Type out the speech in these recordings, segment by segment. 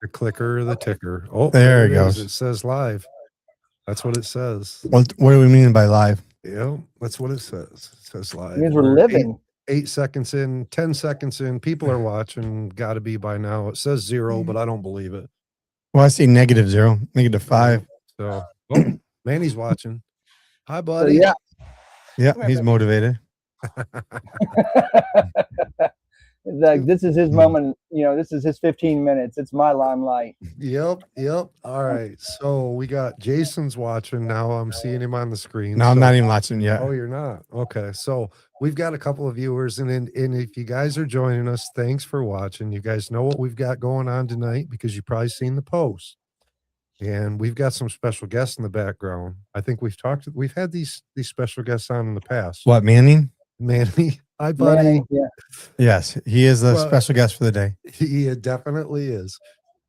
The clicker or the ticker. Oh, there it goes. It says live. That's what it says. What do we mean by live? Yeah, that's what it says. It says live. It means we're living. 8 seconds in, 10 seconds in. People are watching. Got to be by now. It says 0, but I don't believe it. Well, I see -0, -5. So, Manny's watching. Hi, buddy. So, yeah, he's motivated. Like, this is his moment. This is his 15 minutes. It's my limelight. Yep. All right. So we got Jason's watching now. I'm seeing him on the screen. No, I'm not even watching yet. Oh, you're not? Okay. So we've got a couple of viewers, and if you guys are joining us, thanks for watching. You guys know what we've got going on tonight because you've probably seen the post. And we've got some special guests in the background. I think we've had these special guests on in the past. What, Manning? Manny. Hi, buddy. Manning, yeah. Yes, he is the special guest for the day. He definitely is.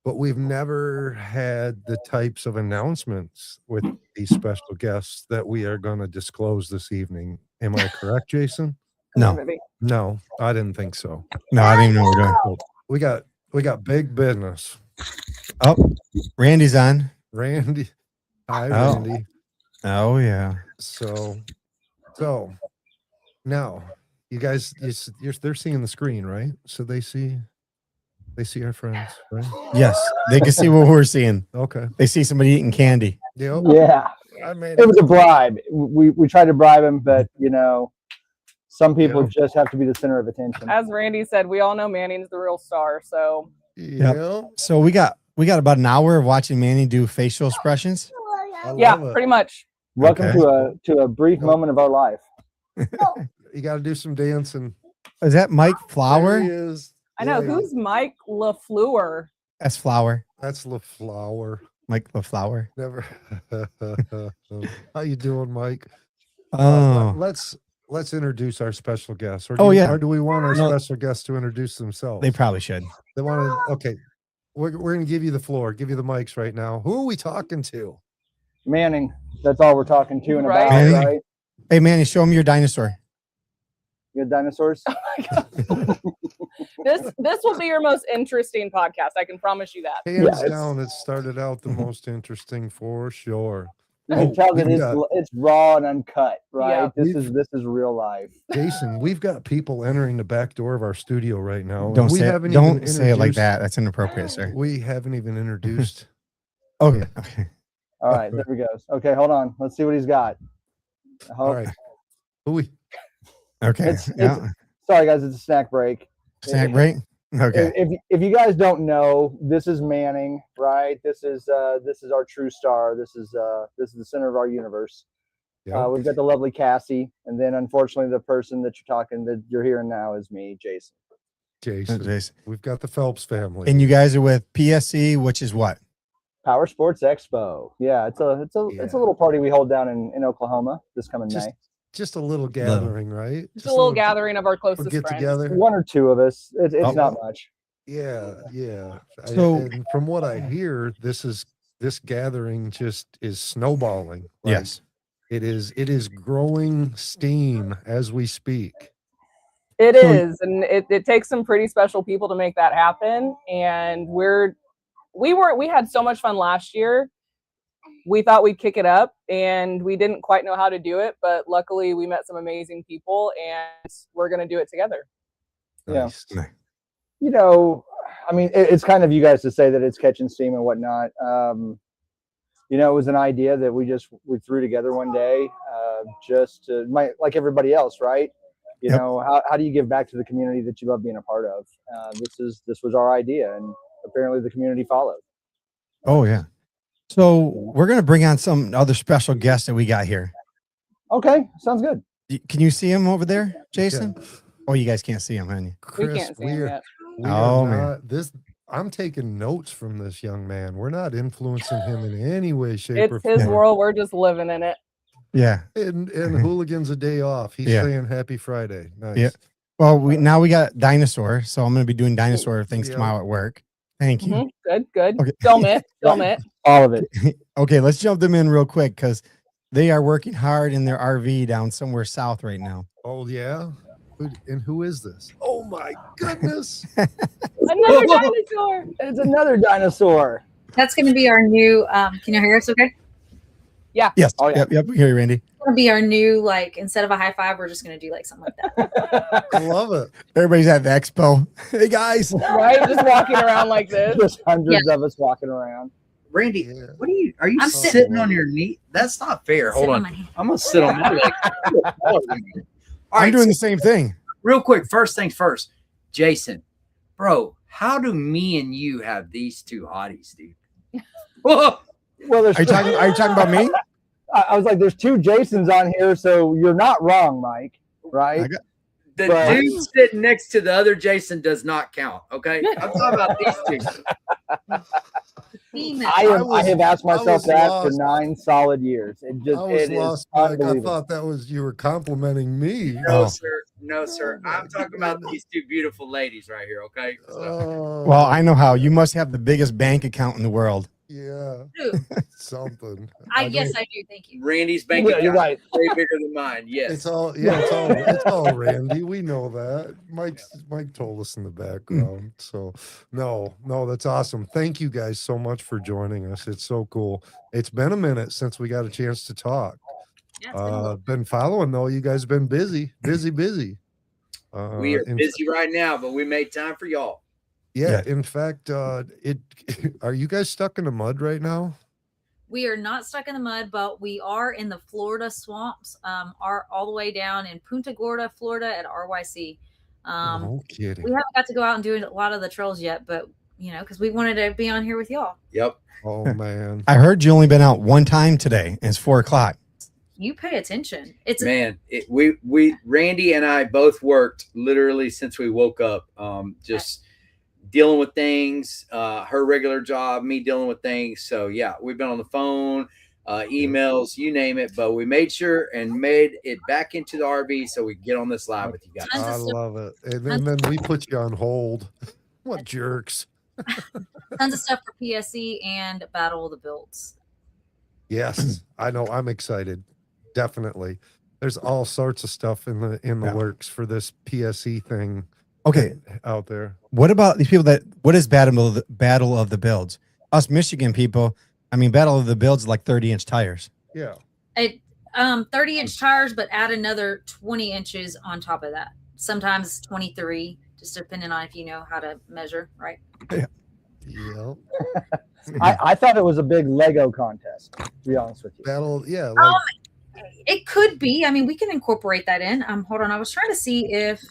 But we've never had the types of announcements with these special guests that we are going to disclose this evening. Am I correct, Jason? No, I didn't think so. No, I didn't even know what we're doing. We got big business. Oh, Randy's on. Randy. Hi, Randy. Oh yeah. So now you guys, they're seeing the screen, right? So they see our friends, right? Yes, they can see what we're seeing. Okay. They see somebody eating candy. Yep. Yeah. It was a bribe. We tried to bribe him, but some people just have to be the center of attention. As Randy said, we all know Manning's the real star. So yep. So we got about an hour of watching Manny do facial expressions. Yeah, pretty much. Welcome to a brief moment of our life. You got to do some dancing. Is that Mike Flower? There he is. I know. Who's Mike LaFleur? That's Flower. That's LaFlower. Mike LaFlower. Never. How you doing, Mike? Oh, let's introduce our special guests. Or do we want our special guests to introduce themselves? They probably should. They want to. Okay, we're going to give you the floor. Give you the mics right now. Who are we talking to? Manning. That's all we're talking to and about, Manning? right? Hey, Manny, show him your dinosaur. You got dinosaurs? This will be your most interesting podcast. I can promise you that. Hands down, it started out the most interesting for sure. You can tell that it's raw and uncut, right? Yeah. This is real life. Jason, we've got people entering the back door of our studio right now. Don't say it like that. That's inappropriate, sir. We haven't even introduced. Okay. All right, there we go. Okay, hold on. Let's see what he's got. All right. Okay. Sorry, guys. It's a snack break. Snack break. Okay. If you guys don't know, this is Manning, right? This is our true star. This is the center of our universe. Yep. We've got the lovely Cassie, and then unfortunately, the person that you're hearing now is me, Jason. Jason. We've got the Phelps family, and you guys are with PSC, which is what? Power Sports Expo. Yeah, it's a little party we hold down in Oklahoma this coming May. Just a little gathering, right? Just a little gathering of our closest get friends. Together. One or two of us. It's not much. Yeah. So, and from what I hear, this gathering just is snowballing. Yes, it is growing steam as we speak. It is, and it takes some pretty special people to make that happen. And we had so much fun last year. We thought we'd kick it up, and we didn't quite know how to do it, but luckily we met some amazing people, and we're going to do it together. Nice. Yeah. I mean, it's kind of you guys to say that it's catching steam and whatnot. It was an idea that we threw together one day, like everybody else, right? How do you give back to the community that you love being a part of? This was our idea, and apparently the community followed. Oh yeah. So we're going to bring on some other special guests that we got here. Okay, sounds good. Can you see him over there, Jason? Yeah. Oh, you guys can't see him, can you? Chris, we can't see him yet. Man. I'm taking notes from this young man. We're not influencing him in any way, shape, or form. It's his world. We're just living in it. Yeah. And Hooligan's a day off. He's saying Happy Friday. Nice. Yeah. Well, we got dinosaur, so I'm going to be doing dinosaur things tomorrow at work. Thank you. Mm-hmm. Good. Okay. Film it. All of it. Okay, let's jump them in real quick because they are working hard in their RV down somewhere south right now. Oh, yeah? And who is this? Oh my goodness! Another dinosaur. It's another dinosaur. That's going to be our new. Can you hear us? Okay. Yes. Oh, yeah. Yep. Here, Randy. It's going to be our new, like, instead of a high five, we're just going to do like something like that. I love it. Everybody's at the expo. Hey guys. Right? Just walking around like this. Just hundreds of us walking around. Randy, Yeah. what are you I'm sitting on your knee? That's not fair. Hold Sitting on. my hand. I'm gonna sit on my leg. All I'm right, doing so the same thing. real quick, first things first. Jason, bro, how do me and you have these two hotties, dude? Whoa. Well, there's Are you talking about me? I was like, there's two Jasons on here, so you're not wrong, Mike. Right? I got- The Right. dude sitting next to the other Jason does not count. Okay, I'm talking about these two. Female. I have asked I myself was that lost. for 9 solid years. It just I was it is lost. Mike. I unbelievable. thought that was you were complimenting me. No, Oh. sir. No, sir. I'm talking about these two beautiful ladies right here. Okay. So, Oh, Well, I know how. You must have the biggest bank account in the world. yeah, Ooh, something. yes, I do. Thank you. Randy's bank Yeah, you're account right. is way bigger than mine. Yes. It's all it's all Randy. We know that. Mike told us in the background. So no, that's awesome. Thank you guys so much for joining us. It's so cool. It's been a minute since we got a chance to talk. Yeah, it's been a little- Been following though. You guys been busy. We are in- busy right now, but we made time for y'all. Yeah, in fact, it are you guys stuck in the mud right now? We are not stuck in the mud, but we are in the Florida swamps. Are all the way down in Punta Gorda, Florida, at RYC. No kidding. We haven't got to go out and do a lot of the trails yet, but because we wanted to be on here with y'all. Yep. Oh man. I heard you only been out one time today. And it's 4:00. You pay attention. It's Man, we Randy and I both worked literally since we woke up. Just dealing with things, her regular job, me dealing with things. So yeah, we've been on the phone, emails, you name it, but we made sure and made it back into the RV so we could get on this live with you guys. Tons of I stuff. love it. And then we put you on hold. What jerks. tons of stuff for PSE and Battle of the Builds. Yes, I know. I'm excited. Definitely. There's all sorts of stuff in the Yeah. works for this PSE thing Okay. out there. What about these people what is Battle of the Builds? Us Michigan people, I mean, Battle of the Builds is like 30-inch tires. Yeah. 30-inch tires, but add another 20 inches on top of that. Sometimes 23, just depending on if you know how to measure, right? Yep. I thought it was a big Lego contest, to be honest with you. Battle, yeah, like It could be. I mean, we can incorporate that in. Hold on. I was trying to see if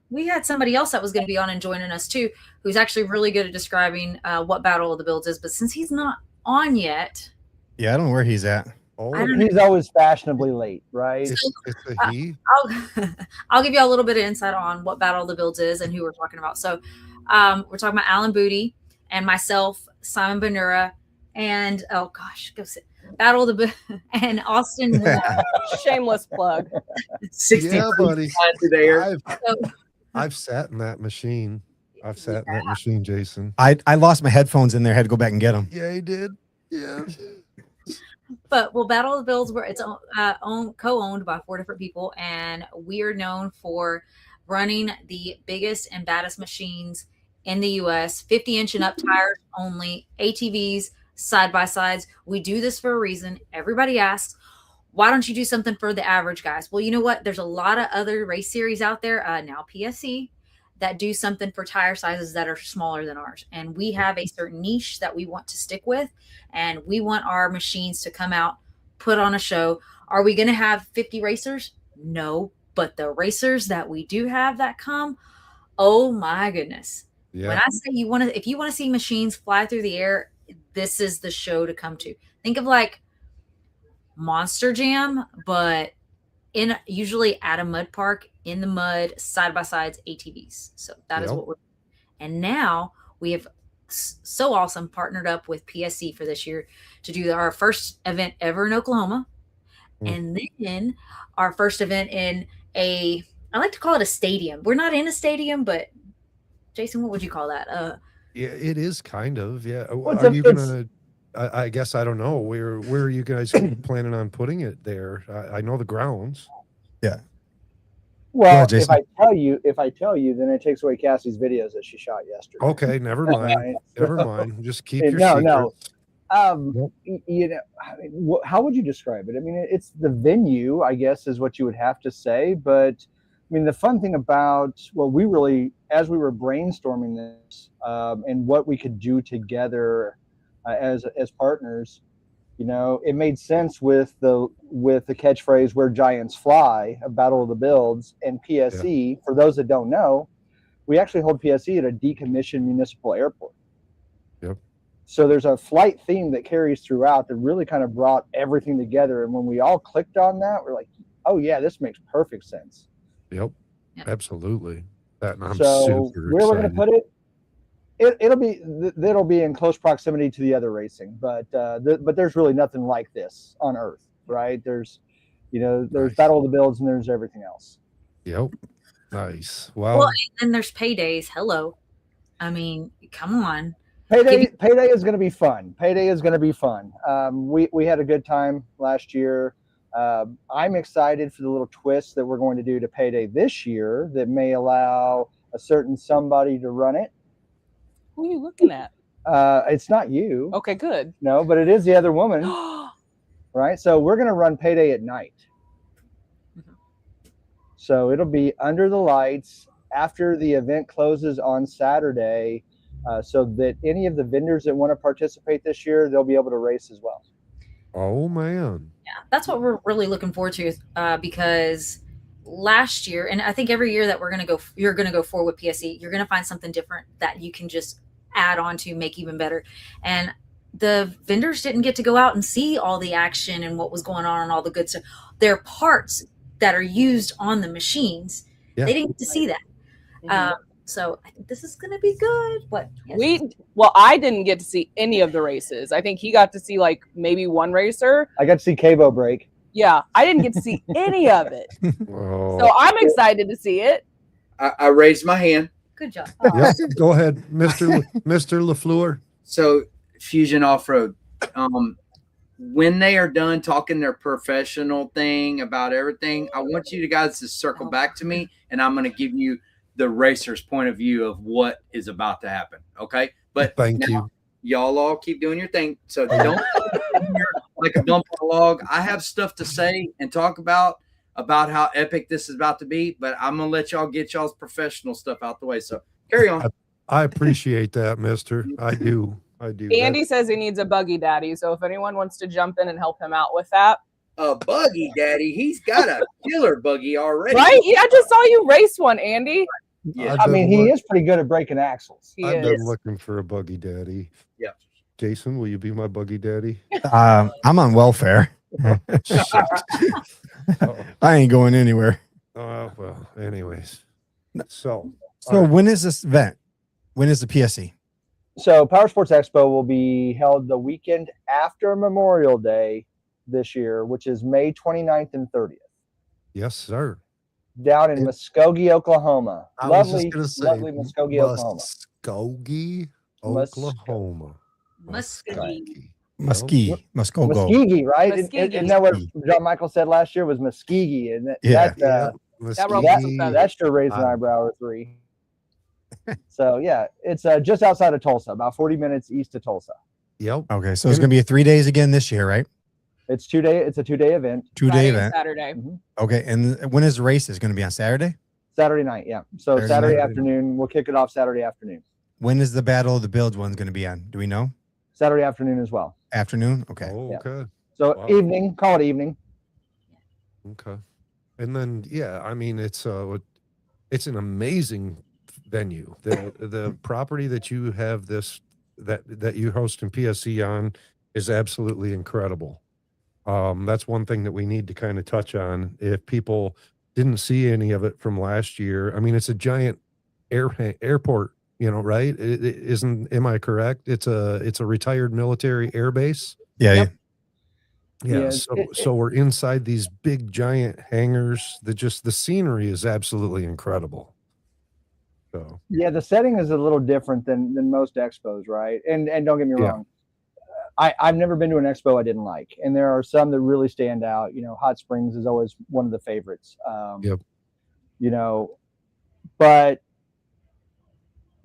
we had somebody else that was going to be on and joining us too, who's actually really good at describing what Battle of the Builds is. But since he's not on yet, Yeah, I don't know where he's at. oh, I don't know. He's always fashionably late, right? it's a he. I'll give you a little bit of insight on what Battle of the Builds is and who we're talking about. So we're talking about Alan Booty and myself, Simon Benura, and oh gosh, go sit. Battle of the and Austin Moore. Shameless plug. 60 Yeah, buddy. there. I've sat in that machine. I've sat in that machine, Jason. I lost my headphones in there. Had to go back and get them. Yeah, he did. Yeah. But Battle of the Builds, where it's co-owned by 4 different people, and we are known for running the biggest and baddest machines in the U.S. 50-inch and up tires only, ATVs, side-by-sides. We do this for a reason. Everybody asks, why don't you do something for the average guys? Well, you know what? There's a lot of other race series out there, now PSE, that do something for tire sizes that are smaller than ours. And we have a certain niche that we want to stick with. And we want our machines to come out, put on a show. Are we going to have 50 racers? No. But the racers that we do have that come, oh my goodness. Yeah. When I say if you want to see machines fly through the air, this is the show to come to. Think of like Monster Jam, but usually at a mud park, in the mud, side by sides, ATVs. So that is what we're. And now we have so awesome partnered up with PSC for this year to do our first event ever in Oklahoma, and then our first event in I like to call it a stadium. We're not in a stadium, but Jason, what would you call that? Yeah, it is kind of. Yeah. Well, Are you gonna? I guess I don't know. Where are you guys planning on putting it there? I know the grounds. Yeah. Well, Jason. if I tell you, then it takes away Cassie's videos that she shot yesterday. Okay, never mind. Right? Never So- mind. Just keep your No, secrets. no. Nope. You know, I mean, how would you describe it? I mean, it's the venue, I guess, is what you would have to say. But I mean, the fun thing about what we really, as we were brainstorming this, and what we could do together as partners, you know, it made sense with the catchphrase "Where Giants Fly," a Battle of the Builds, and PSE. For those that don't know, we actually hold PSE at a decommissioned municipal airport. Yep. So there's a flight theme that carries throughout that really kind of brought everything together. And when we all clicked on that, we're like, oh yeah, this makes perfect sense. Yep. Yep. Absolutely. That I'm So super where we're going excited. to put it, it'll be in close proximity to the other racing, but there's really nothing like this on Earth, right? There's Nice. Battle of the Builds and there's everything else. Yep. Nice. Well, Well, and then there's paydays. Hello. I mean, come on. Payday is going to be fun. Payday is going to be fun. We had a good time last year. I'm excited for the little twist that we're going to do to Payday this year that may allow a certain somebody to run it. Who are you looking at? It's not you, Okay, good. no, but it is the other woman, right? So we're going to run Payday at night. Mhm. So it'll be under the lights after the event closes on Saturday, so that any of the vendors that want to participate this year, they'll be able to race as well. oh man. Yeah, that's what we're really looking forward to, because last year, and I think every year that you're gonna go forward with PSE, you're gonna find something different that you can just add on to make even better. And the vendors didn't get to go out and see all the action and what was going on and all the good stuff. Their parts that are used on the machines, Yeah. they didn't get to see that. So I think this is gonna be good. What? Yes. I didn't get to see any of the races. I think he got to see like maybe one racer. I got to see Cabo break. Yeah, I didn't get to see any of it. Oh. So I'm excited to see it. I raised my hand. Good job. Yep. Go ahead, Mr. LaFleur. So Fusion Off-Road, when they are done talking their professional thing about everything, I want you guys to circle back to me, and I'm going to give you the racer's point of view of what is about to happen. Okay. But Thank now, you. y'all all keep doing your thing. So don't like a bump on a log. I have stuff to say and talk about how epic this is about to be, but I'm going to let y'all get y'all's professional stuff out the way. So carry on. I appreciate that, mister. I do. Andy says he needs a buggy daddy. So if anyone wants to jump in and help him out with that. A buggy daddy. He's got a killer buggy already. Right? Yeah, I just saw you race one, Andy. Yeah. I mean, he is pretty good at breaking axles. He I've is. been looking for a buggy daddy. Yeah. Jason, will you be my buggy daddy? I'm on welfare. Shit. Oh, I ain't going anywhere. well, anyways. So, So all right. when is this event? When is the PSE? So Power Sports Expo will be held the weekend after Memorial Day this year, which is May 29th and 30th, Yes, sir. down in Muskogee, Oklahoma. I was Lovely, just gonna say lovely Muskogee, Oklahoma. Muskogee, Oklahoma. Muskogee. Muskogee. Muskogee. Muskogee, right? Muskogee. Isn't that what John Michael said last year was Muskogee? And Yeah. that, That ruffles some Muskogee. feathers. that sure raised an I- eyebrow or three. So yeah, it's just outside of Tulsa, about 40 minutes east of Tulsa. Yep. Okay, so it's gonna be 3 days again this year, right? It's a 2-day event. 2-day Friday and event. Saturday. Okay, and when is the race? Is going to be on Saturday? Saturday night, yeah. So Saturday Saturday night. afternoon, we'll kick it off Saturday afternoon. When is the Battle of the Builds one going to be on? Do we know? Saturday afternoon as well. Afternoon. Okay. Oh, Yeah. okay. So Wow. evening, call it evening. Okay. And then I mean it's an amazing venue. The property that you have that you host in PSE on is absolutely incredible. That's one thing that we need to kind of touch on. If people didn't see any of it from last year, I mean it's a giant airport, right? It isn't, am I correct? It's a retired military air base. Yeah. Yep. Yeah, Yeah, so we're inside these big giant hangars. The scenery is absolutely incredible. So Yeah, the setting is a little different than most expos, right? And don't get me Yeah. wrong. I've never been to an expo I didn't like. And there are some that really stand out. Hot Springs is always one of the favorites. Yep. you know, but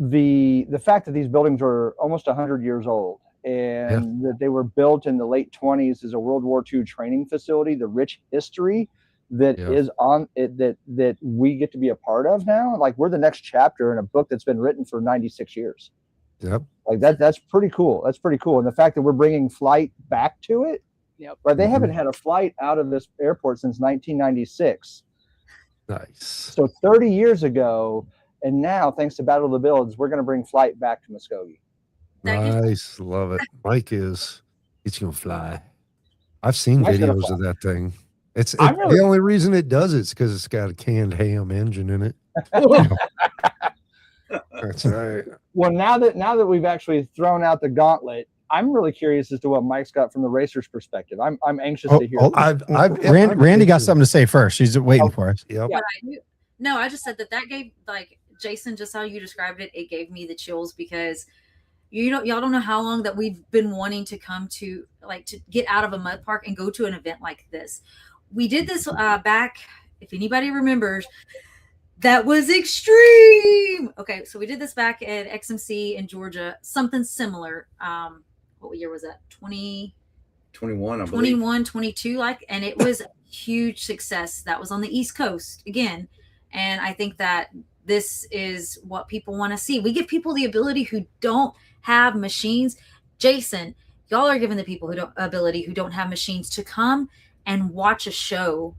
the fact that these buildings are almost 100 years old and that they were built in the late 20s as a World War II training facility, the rich history that is on it that we get to be a part of now. Like, we're the next chapter in a book that's been written for 96 years. Yep. Like that's pretty cool. That's pretty cool. And the fact that we're bringing flight back to it. Yep. Right. They haven't had a flight out of this airport since 1996. Nice. So 30 years ago. And now, thanks to Battle of the Builds, we're going to bring flight back to Muskogee. Nice. Love it. Mike he's going to fly. I've seen Mike's gonna videos fly. of that thing. really- the only reason it does it is because it's got a canned ham engine in it. That's right. Well, now that we've actually thrown out the gauntlet, I'm really curious as to what Mike's got from the racer's perspective. I'm anxious to hear. Randy got something to say first. She's waiting for us. Yep. But no, I just said that gave, like, Jason, just how you described it, it gave me the chills, because y'all don't know how long that we've been wanting to come to, like, to get out of a mud park and go to an event like this. We did this back, if anybody remembers, that was extreme. Okay, so we did this back at XMC in Georgia, something similar. What year was that? 21, I believe. 21, 22, like, and it was a huge success. That was on the East Coast again. And I think that this is what people want to see. We give people the ability who don't have machines. Jason, y'all are giving the people who don't have machines to come and watch a show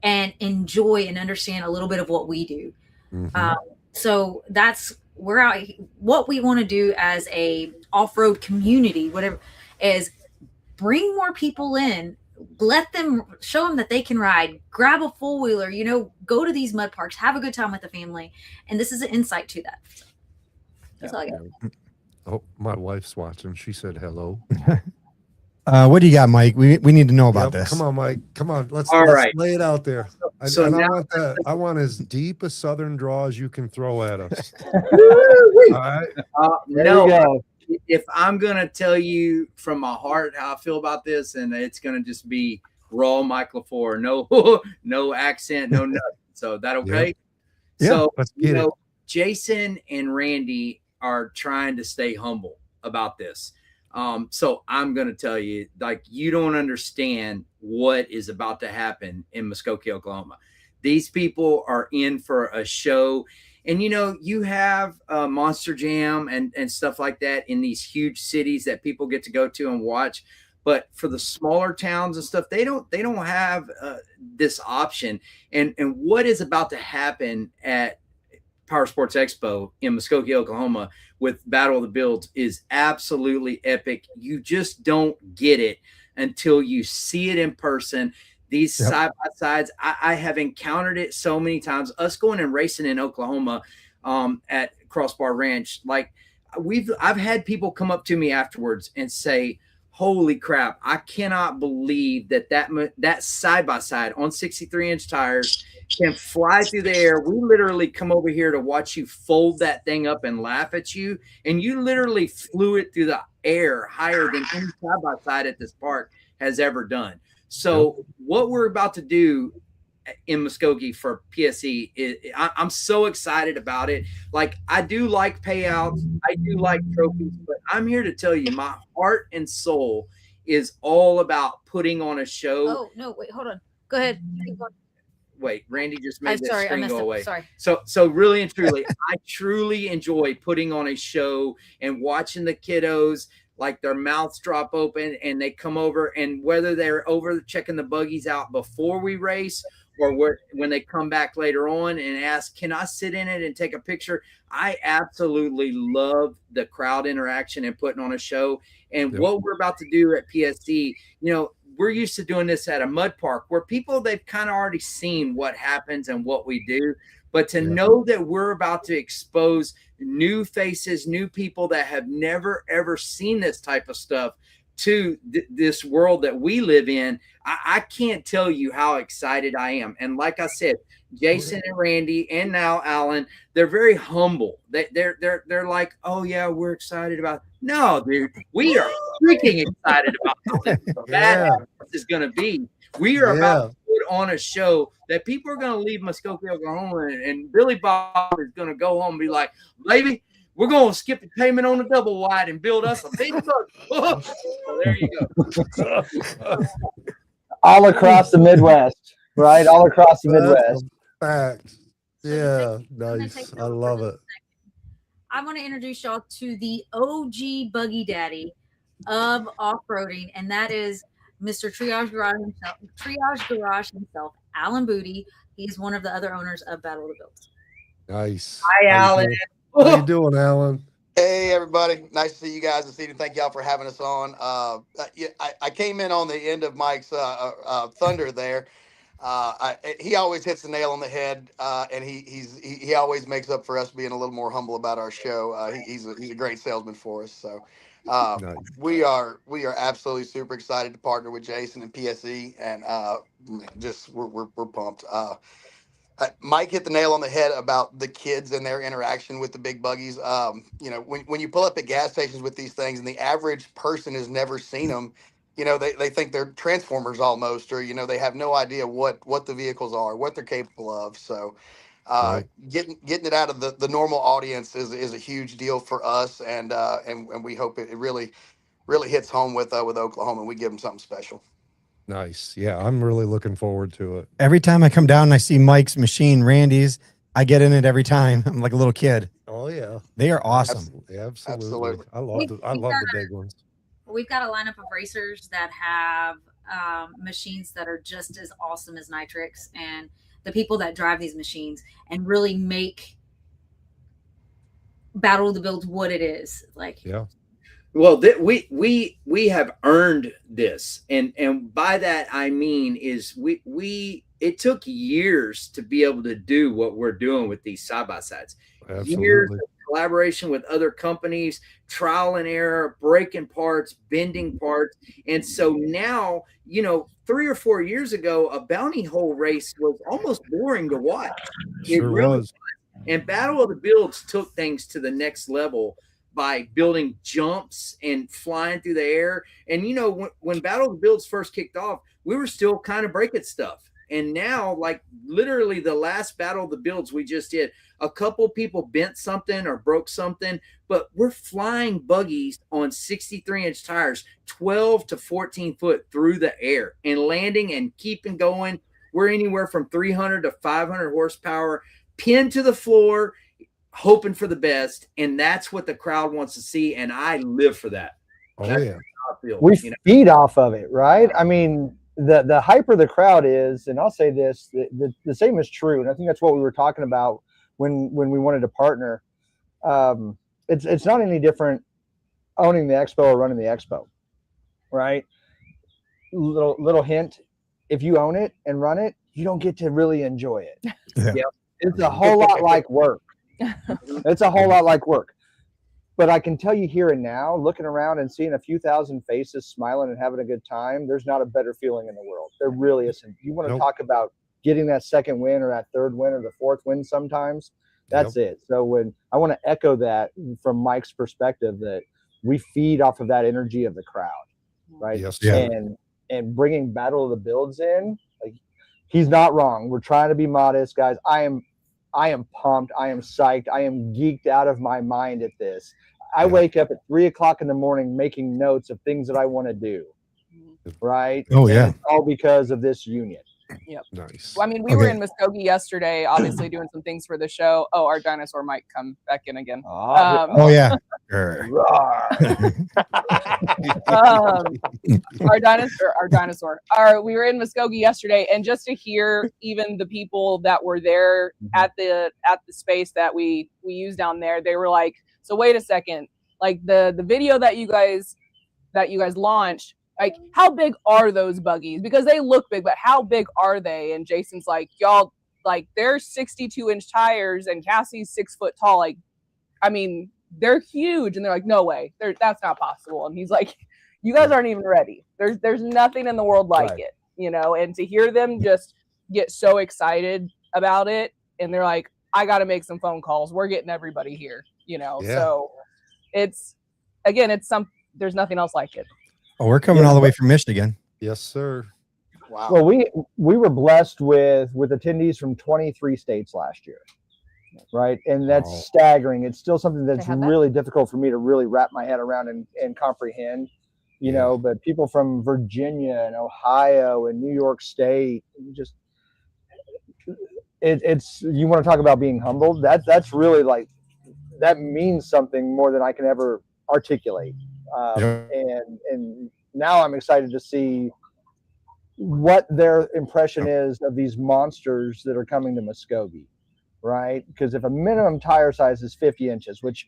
and enjoy and understand a little bit of what we do. Mm-hmm. So that's what we want to do as a off-road community, whatever, is bring more people in. Show them that they can ride, grab a four-wheeler, go to these mud parks, have a good time with the family. And this is an insight to that. That's all I got. Oh, my wife's watching. She said hello. What do you got, Mike? We need to know about this. Come on, Mike. Come on. Let's right. lay it out there. So and now, I want as deep a southern draw as you can throw at us. All right. no, we go. If I'm going to tell you from my heart how I feel about this, and it's going to just be raw Mike LaFleur, no accent, no nothing. So that okay? Yeah. So, Let's get it. Jason and Randy are trying to stay humble about this. So I'm going to tell you, like, you don't understand what is about to happen in Muskogee, Oklahoma. These people are in for a show. And, you have Monster Jam and stuff like that in these huge cities that people get to go to and watch. But for the smaller towns and stuff, they don't have this option. And what is about to happen at Power Sports Expo in Muskogee, Oklahoma with Battle of the Builds is absolutely epic. You just don't get it until you see it in person. These side-by-sides, I have encountered it so many times. Us going and racing in Oklahoma at Crossbar Ranch, like, I've had people come up to me afterwards and say, holy crap, I cannot believe that side-by-side on 63-inch tires can fly through the air. We literally come over here to watch you fold that thing up and laugh at you, and you literally flew it through the air higher than any side-by-side at this park has ever done. So what we're about to do in Muskogee for PSE, I'm so excited about it. Like, I do like payouts, I do like trophies, but I'm here to tell you, my heart and soul is all about putting on a show. Oh, no, wait, hold on. Go ahead. Keep going. Wait, Randy just made I'm that sorry, I screen messed go up. away. Sorry. So really and truly, I truly enjoy putting on a show and watching the kiddos, like, their mouths drop open and they come over, and whether they're over checking the buggies out before we race or when they come back later on and ask, can I sit in it and take a picture? I absolutely love the crowd interaction and putting on a show. And what we're about to do at PSE, we're used to doing this at a mud park where they've kind of already seen what happens and what we do. But to know that we're about to expose new faces, new people that have never, ever seen this type of stuff to this world that we live in, I can't tell you how excited I am. And like I said, Jason and Randy and now Alan, they're very humble. They're like, oh yeah, we're excited about. No, dude, we are freaking excited about how bad this is going to be. We are about to on a show that people are going to leave Muskogee, Oklahoma, and Billy Bob is going to go home and be like, baby, we're going to skip the payment on the double wide and build us a big buggy. So there you go. All across the Midwest, right? All across the Midwest. Fact. Yeah, I'm gonna nice. take I over love for it. just a second. I want to introduce y'all to the OG buggy daddy of off-roading, and that is Mr. Triage Garage himself, Alan Booty. He's one of the other owners of Battle of the Builds. Nice. Hi, Alan. How you doing, Alan? Hey everybody, nice to see you guys this evening. Thank y'all for having us on. I came in on the end of Mike's thunder there. He always hits the nail on the head, and he always makes up for us being a little more humble about our show. He's a great salesman for us. So Nice. we are absolutely super excited to partner with Jason and PSE, and we're pumped. Mike hit the nail on the head about the kids and their interaction with the big buggies. When you pull up at gas stations with these things and the average person has never seen them, they think they're transformers almost, or, they have no idea what the vehicles are, what they're capable of. So Right. getting it out of the normal audience is a huge deal for us. And we hope it really, really hits home with Oklahoma, and we give them something special. Nice. Yeah, I'm really looking forward to it. Every time I come down and I see Mike's machine, Randy's, I get in it every time. I'm like a little kid. Oh yeah. They are awesome. Absolutely. Absolutely. I love the big ones. We've got a lineup of racers that have machines that are just as awesome as Nitrix, and the people that drive these machines and really make Battle of the Builds what it is. Like, Yeah. Well, we have earned this, and by that I mean is it took years to be able to do what we're doing with these side by sides. Years Absolutely. of collaboration with other companies, trial and error, breaking parts, bending parts, and so now 3 or 4 years ago, a bounty hole race was almost boring to watch. Sure really was. And Battle of the Builds took things to the next level by building jumps and flying through the air. And, when Battle of the Builds first kicked off, we were still kind of breaking stuff. And now, like literally the last Battle of the Builds we just did, a couple people bent something or broke something, but we're flying buggies on 63-inch tires, 12 to 14 foot through the air and landing and keeping going. We're anywhere from 300 to 500 horsepower, pinned to the floor, hoping for the best, and that's what the crowd wants to see, and I live for that. Oh That's yeah. how I feel, We feed off of it, right? I mean, the hyper the crowd is, and I'll say this, the same is true, and I think that's what we were talking about when we wanted to partner. It's not any different owning the expo or running the expo, right? Little hint: if you own it and run it, you don't get to really enjoy it. Yeah. It's a whole lot like work. It's a whole lot like work. But I can tell you here and now, looking around and seeing a few thousand faces smiling and having a good time, there's not a better feeling in the world. There really isn't. You want to talk about getting that second win or that third win or the fourth win sometimes, that's it. So when I want to echo that from Mike's perspective, that we feed off of that energy of the crowd, right? Yes. Yeah. And bringing Battle of the Builds in, like, he's not wrong. We're trying to be modest, guys. I am pumped. I am psyched. I am geeked out of my mind at this. I wake up at 3 o'clock in the morning making notes of things that I want to do. Right. Oh, And yeah. it's all because of this union. Yep. Nice. Well, I mean, we were in Muskogee yesterday, obviously doing some things for the show. Oh, our dinosaur might come back in again. Oh yeah. Sure. We were in Muskogee yesterday, and just to hear even the people that were there at the space that we use down there, they were like, so wait a second, like the video that you guys launched, like, how big are those buggies? Because they look big, but how big are they? And Jason's like, y'all, like, they're 62-inch tires and Cassie's 6 foot tall. Like, I mean, they're huge. And they're like, no way, that's not possible. And he's like, you guys aren't even ready. There's nothing in the world like it, and to hear them just get so excited about it. And they're like, I got to make some phone calls. We're getting everybody here, So it's, again, there's nothing else like it. Oh, we're coming all the way from Michigan. Yes, sir. Wow. Well, we were blessed with attendees from 23 states last year, right? And that's Wow. staggering. It's still something that's have that? really difficult for me to really wrap my head around and comprehend, you Yeah. know. But people from Virginia and Ohio and New York State, just it's you want to talk about being humbled. That's really like that means something more than I can ever articulate. Yeah. And now I'm excited to see what their impression is of these monsters that are coming to Muskogee, right? Because if a minimum tire size is 50 inches, which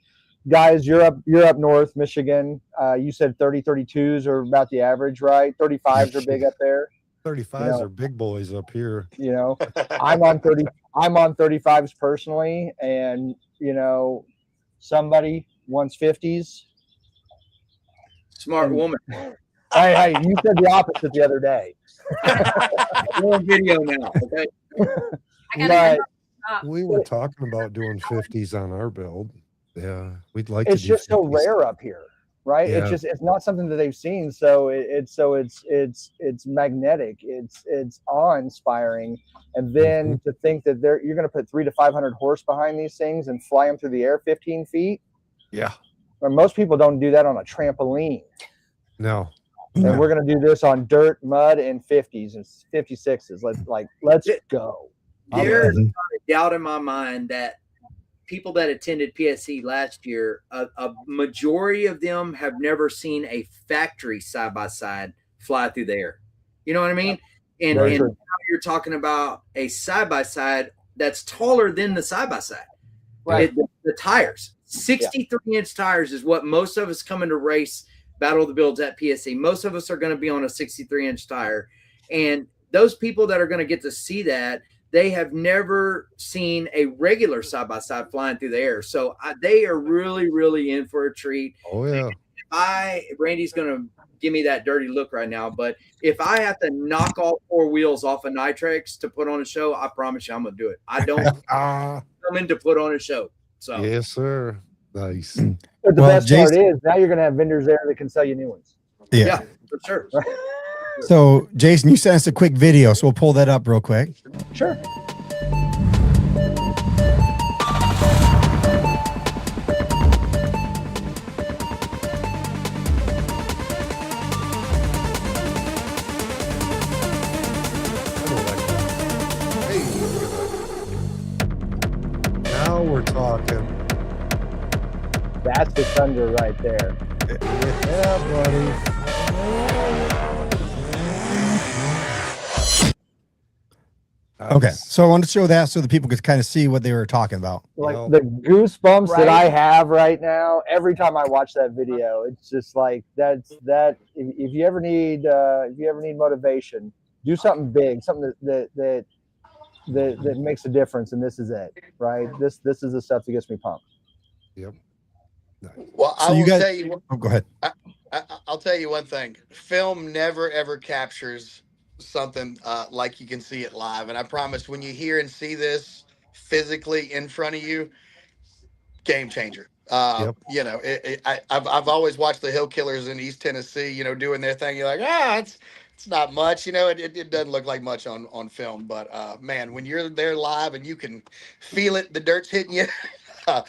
guys, you're up north, Michigan, you said 32s are about the average, right? 35s are big up there. 35s are big boys up here. You know, I'm on 35s personally, and you know, somebody wants 50s. Smart And- woman. Hey, you said the opposite the other day. We're on video now. Okay. I gotta But We were talking about doing 50s on our build. Yeah, we'd like it's to do just so 50s. rare up here, right? Yeah. It's not something that they've seen, so it's magnetic. It's awe-inspiring, and then to think that you're going to put 300 to 500 horse behind these things and fly them through the air 15 feet. Yeah. Or most people don't do that on a trampoline. No. And we're going to do this on dirt, mud, and 50s and 56s. Let's go. There's not a doubt in my mind that people that attended PSC last year, a majority of them have never seen a factory side by side fly through the air. You know what I mean? And Very true. now you're talking about a side by side that's taller than the side by side. Right. The tires, 63-inch tires is what most of us coming to race Battle of the Builds at PSC. Most of us are going to be on a 63-inch tire, and those people that are going to get to see that, they have never seen a regular side-by-side flying through the air. So they are really, really in for a treat. Oh, yeah. Randy's going to give me that dirty look right now, but if I have to knock all four wheels off a Nitrex to put on a show, I promise you I'm going to do it. I don't come in to put on a show. So Yes, sir. Nice. But the Well, best part Jason- is now you're going to have vendors there that can sell you new ones. Yeah. for sure. So, Jason, you sent us a quick video, so we'll pull that up real quick. Sure. I don't like that. Hey, look at that. Now we're talking. That's the thunder right there. Yeah, buddy. Okay, so I wanted to show that so the people could kind of see what they were talking about. Like Well, the goosebumps Right. that I have right now every time I watch that video. It's just like that. If you ever need motivation, do something big, something that makes a difference, and this is it, right? This is the stuff that gets me pumped. Yep. Nice. Well, I So you will guys- tell you. Oh, go ahead. I'll tell you one thing. Film never ever captures something like you can see it live. And I promise, when you hear and see this physically in front of you, game changer. Yep. You know, I've always watched the Hill Killers in East Tennessee, you know, doing their thing. You're like, it's not much, you know, it doesn't look like much on film, but man, when you're there live and you can feel it, the dirt's hitting you.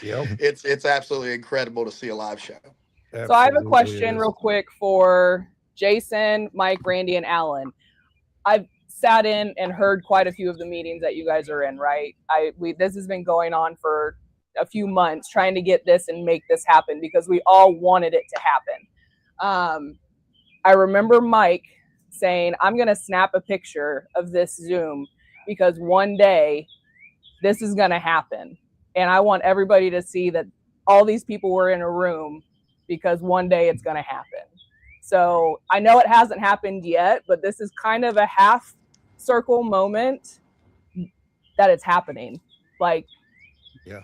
Yep. It's absolutely incredible to see a live show. So I have a Absolutely question is. real quick for Jason, Mike, Randy, and Alan. I've sat in and heard quite a few of the meetings that you guys are in, right? This has been going on for a few months trying to get this and make this happen because we all wanted it to happen. I remember Mike saying, I'm going to snap a picture of this Zoom because one day this is going to happen. And I want everybody to see that all these people were in a room because one day it's going to happen. So I know it hasn't happened yet, but this is kind of a half circle moment that it's happening. Like, Yeah.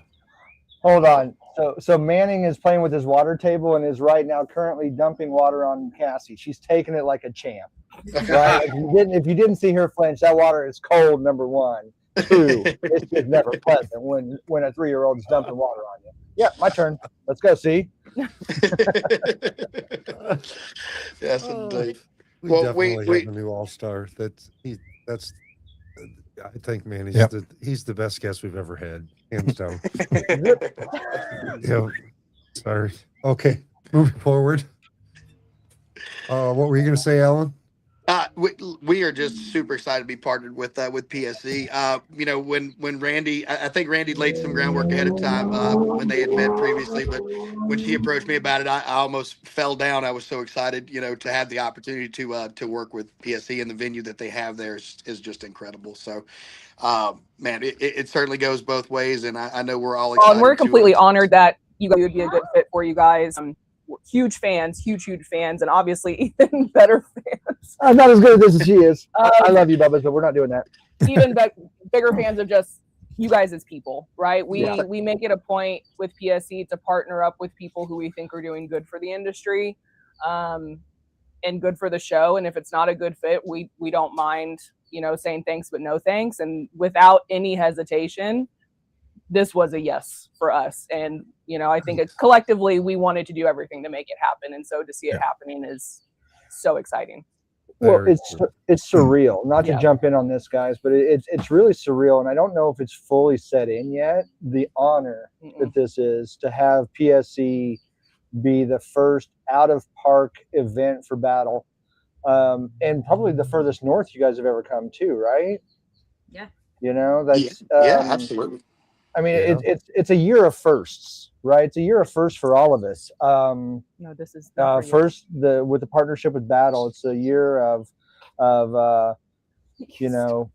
Hold on. So Manning is playing with his water table and is right now currently dumping water on Cassie. She's taking it like a champ. Right? If you didn't see her flinch, that water is cold. Number one. Two, it's just never pleasant when a 3-year-old is dumping water on you. Yeah, my turn. Let's go. See. Yes, indeed. We Well, definitely we have a new all-star. That's I think, man, Yep. he's the best guest we've ever had, hands down. Yep. Yeah. Sorry. Okay. Moving forward. What were you gonna say, Alan? We are just super excited to be partnered with PSE. You know, when Randy, I think Randy laid some groundwork ahead of time when they had met previously, but when she approached me about it, I almost fell down. I was so excited, you know, to have the opportunity to work with PSE, and the venue that they have there is just incredible. So, man, it certainly goes both ways, and I know we're all Oh, excited. and we're completely honored that you guys would be a good fit for you guys. We're huge fans, huge fans, and obviously even better fans. I'm not as good at this as she is. I love you, Bubba, but we're not doing that. Even bigger fans of just you guys as people, right? We Yeah. we make it a point with PSE to partner up with people who we think are doing good for the industry, and good for the show. And if it's not a good fit, we don't mind, you know, saying thanks but no thanks. And without any hesitation, this was a yes for us. And you know, I think collectively we wanted to do everything to make it happen. And so to see it happening is so exciting. Well, Very it's surreal. Not to Yeah. jump in on this, guys, but it's really surreal, and I don't know if it's fully set in yet. The honor that this is to have PSE be the first out of park event for Battle, and probably the furthest north you guys have ever come to, right? Yeah. You know, that's Yeah, absolutely. I mean, Yeah. it's a year of firsts, right? It's a year of firsts for all of us. No, this is not for you. First, with the partnership with Battle, it's a year of you know,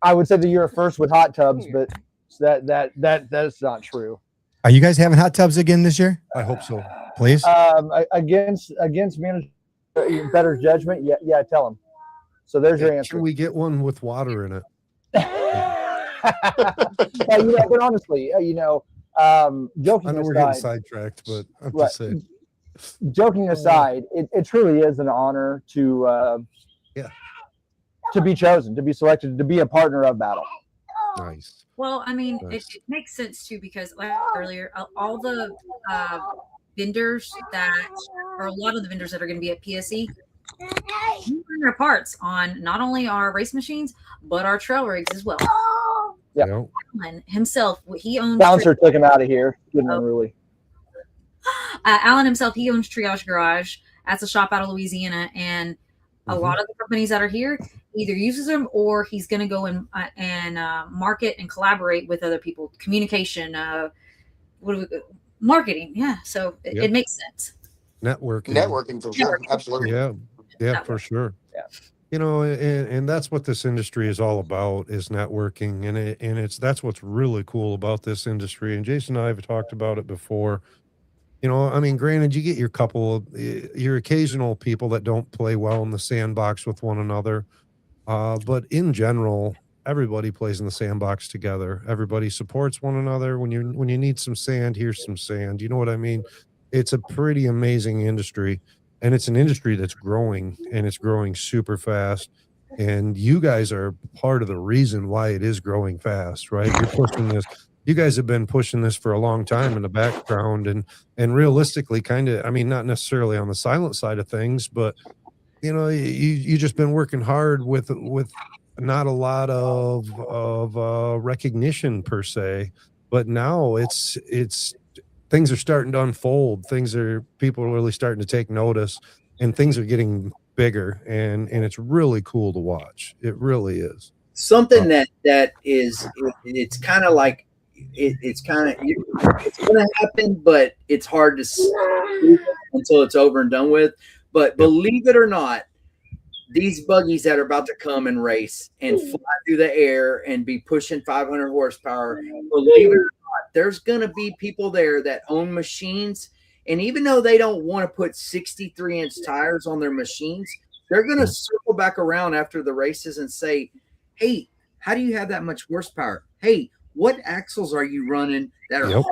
I would say the year of first with hot tubs, but that's not true. Are you guys having hot tubs again this year? I hope so. Please. Against manager better judgment, yeah, tell them. So there's your answer. Can we get one with water in it? You know, but honestly, you know, joking I know we're getting aside, sidetracked, but I'm right, just saying. joking aside, it truly is an honor to be chosen, to be selected, to be a partner of Battle. Nice. Well, I mean, Nice. it makes sense too, because like earlier, all the vendors that, or a lot of the vendors that are going to be at PSE, we bring our parts on not only our race machines but our trail rigs as well. Yeah. You know, Alan himself, he owns. Bouncer took him out of here. Getting unruly. Alan himself, he owns Triage Garage. That's a shop out of Louisiana, and a lot of the companies that are here either uses them or he's going to go and market and collaborate with other people. Communication, marketing. Yeah, so it makes sense. Networking for sure. Absolutely. Yeah, for sure. Yeah. You know, and that's what this industry is all about, is networking, and that's what's really cool about this industry. And Jason and I have talked about it before. You know, I mean, granted, you get your occasional people that don't play well in the sandbox with one another, but in general, everybody plays in the sandbox together. Everybody supports one another. When you need some sand, here's some sand. You know what I mean? It's a pretty amazing industry, and it's an industry that's growing, and it's growing super fast. And you guys are part of the reason why it is growing fast, right? You're pushing this. You guys have been pushing this for a long time in the background, and realistically, kind of, I mean, not necessarily on the silent side of things, but you know, you just been working hard with not a lot of recognition per se, but now it's things are starting to unfold. People are really starting to take notice, and things are getting bigger, and it's really cool to watch. It really is. Something that is, it's kind of like, it's going to happen, but it's hard to see until it's over and done with. But believe it or not, these buggies that are about to come and race and fly through the air and be pushing 500 horsepower, believe it or not, there's going to be people there that own machines. And even though they don't want to put 63-inch tires on their machines, they're going to circle back around after the races and say, hey, how do you have that much horsepower? Hey, what axles are you running that are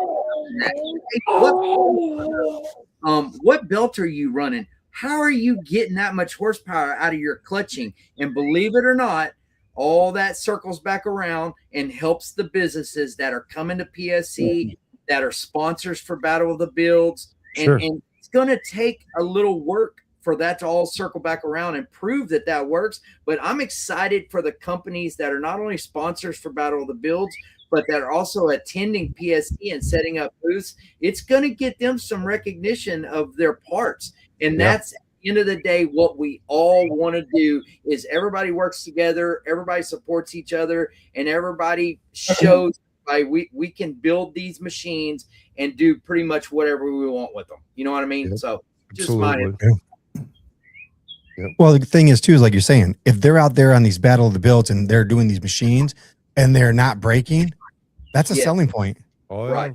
what belt are you running? How are you getting that much horsepower out of your clutching? And believe it or not, all that circles back around and helps the businesses that are coming to PSE, that are sponsors for Battle of the Builds. And it's going to take a little work for that to all circle back around and prove that that works. But I'm excited for the companies that are not only sponsors for Battle of the Builds, but that are also attending PSE and setting up booths. It's going to get them some recognition of their parts. And that's at the end of the day, what we all want to do is everybody works together, everybody supports each other, and everybody shows we can build these machines and do pretty much whatever we want with them. You know what I mean? Yep. So just Absolutely. Well, the thing is too, is like you're saying, if they're out there on these Battle of the Builds and they're doing these machines and they're not breaking, that's a selling point. Oh, Right.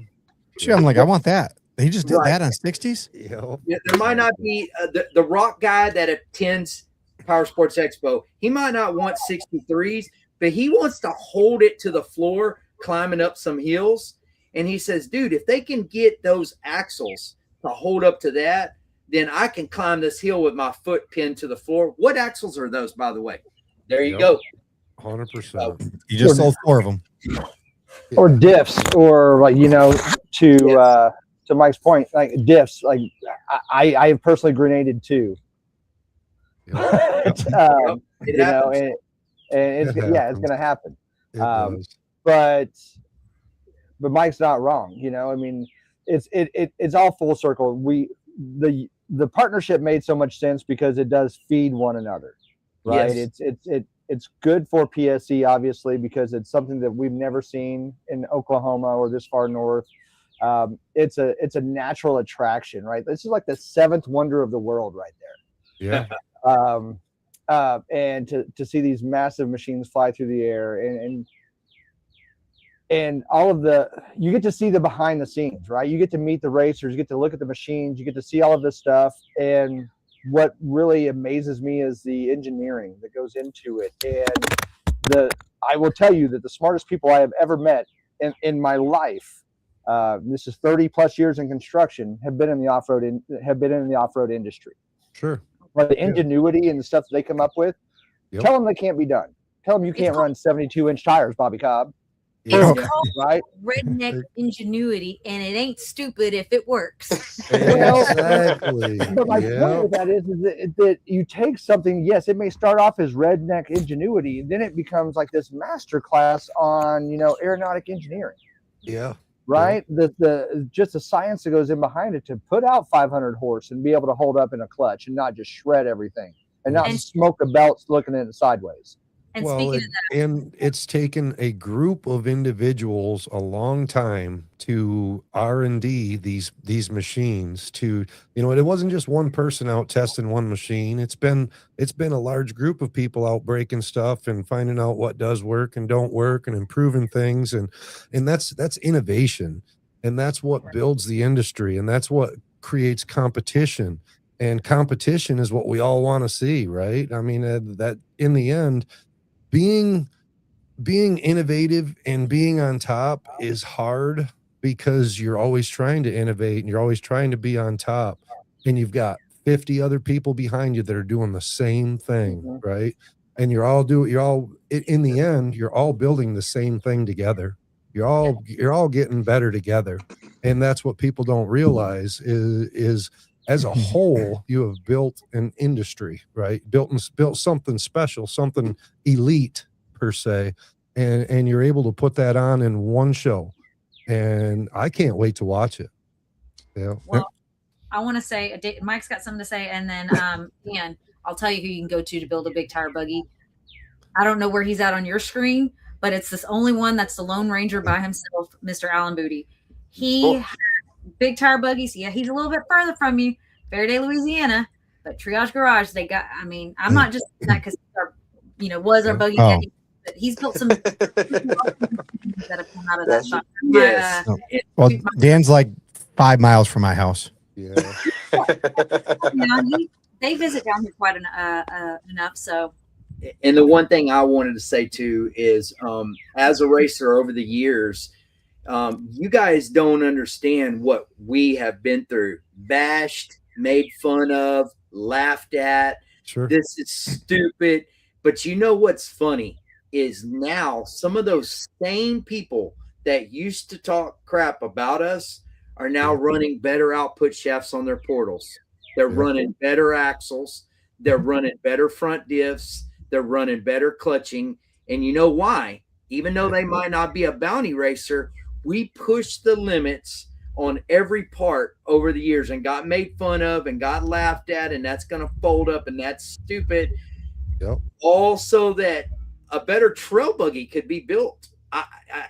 Shit, I'm like, I want that. They just did Right. that on 60s. Yeah, there might not be the rock guy that attends Power Sports Expo. He might not want 63s, but he wants to hold it to the floor, climbing up some hills. And he says, dude, if they can get those axles to hold up to that, then I can climb this hill with my foot pinned to the floor. What axles are those, by the way? There you go. 100%. You just sold 4 of them. Or diffs, or like, to Mike's point, like diffs, like I have personally grenaded 2. It and happens. it's It it's gonna happen. It does. But Mike's not wrong. I mean, it's all full circle. The partnership made so much sense because it does feed one another, right? Yes. It's good for PSE, obviously, because it's something that we've never seen in Oklahoma or this far north. It's a natural attraction, right? This is like the 7th wonder of the world right there. Yeah. And to see these massive machines fly through the air and all of you get to see the behind the scenes, right? You get to meet the racers, you get to look at the machines, you get to see all of this stuff. And what really amazes me is the engineering that goes into it. And I will tell you that the smartest people I have ever met in my life, this is 30 plus years in construction, have been in the off-road industry. Sure. But the ingenuity and the stuff that they come up with, tell them they can't be done. Tell them you can't run 72-inch tires, Bobby Cobb. Yeah. It's called Right? redneck ingenuity, and it ain't stupid if it works. Exactly. But my point with that is that you take something, yes, it may start off as redneck ingenuity, and then it becomes like this master class on, aeronautic engineering. Yeah. Right? Just the science that goes in behind it to put out 500 horse and be able to hold up in a clutch and not just shred everything and not smoke the belts looking at it sideways. And speaking of that, and it's taken a group of individuals a long time to R&D these machines to, it wasn't just one person out testing one machine. It's been a large group of people out breaking stuff and finding out what does work and don't work and improving things. And that's innovation. And that's what builds the industry. And that's what creates competition. And competition is what we all want to see, right? I mean, that in the end, being innovative and being on top is hard because you're always trying to innovate and you're always trying to be on top, and you've got 50 other people behind you that are doing the same thing, right? And you're all in the end, you're all building the same thing together. You're all getting better together. And that's what people don't realize is as a whole, you have built an industry, right? Built something special, something elite per se, and you're able to put that on in one show, and I can't wait to watch it. Yeah. well, I want to say, Mike's got something to say, and then Dan, I'll tell you who you can go to build a big tire buggy. I don't know where he's at on your screen, but it's this only one that's the Lone Ranger by himself, Mr. Alan Booty. He has big tire buggies. Yeah, he's a little bit further from you, Faraday, Louisiana, but Triage Garage, they got, I'm not just that because was our buggy daddy, but he's built some that have come out of that shop. Yes. Well, Dan's like 5 miles from my house. Yeah. They visit down here quite enough. So, and the one thing I wanted to say too is, as a racer over the years, you guys don't understand what we have been through. Bashed, made fun of, laughed at. Sure. This is stupid. But you know what's funny is now some of those same people that used to talk crap about us are now running better output shafts on their portals. They're Yeah. running better axles. They're running better front diffs. They're running better clutching. And you know why? Even though they might not be a bounty racer, we pushed the limits on every part over the years and got made fun of and got laughed at, and that's going to fold up and that's stupid. Yep. All so that a better trail buggy could be built.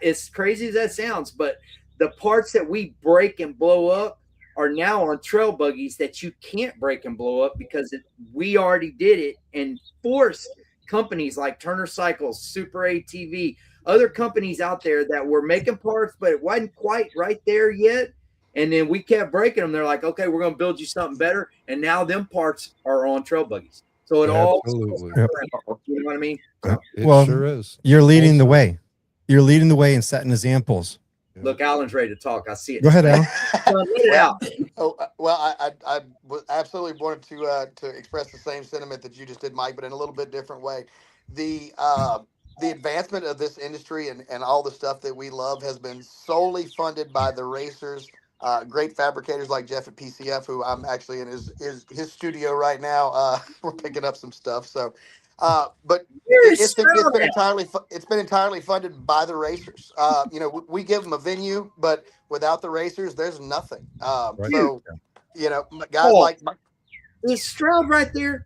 As crazy as that sounds, but the parts that we break and blow up are now on trail buggies that you can't break and blow up because we already did it and forced companies like Turner Cycles, Super ATV, other companies out there that were making parts, but it wasn't quite right there yet. And then we kept breaking them. They're like, okay, we're going to build you something better. And now them parts are on trail buggies. So it all, Absolutely. Yep. you know what I mean? It Well, sure is. You're leading the Also- way. You're leading the way and setting examples. Look, Alan's ready to talk. I see it. Go ahead, Alan. Let it out. Oh, well, I absolutely wanted to express the same sentiment that you just did, Mike, but in a little bit different way. The advancement of this industry and all the stuff that we love has been solely funded by the racers, great fabricators like Jeff at PCF, who I'm actually in his studio right now. We're picking up some stuff. So, but it's been entirely funded by the racers. We give them a venue, but without the racers, there's nothing. Right. So, guys like Is Stroud right there?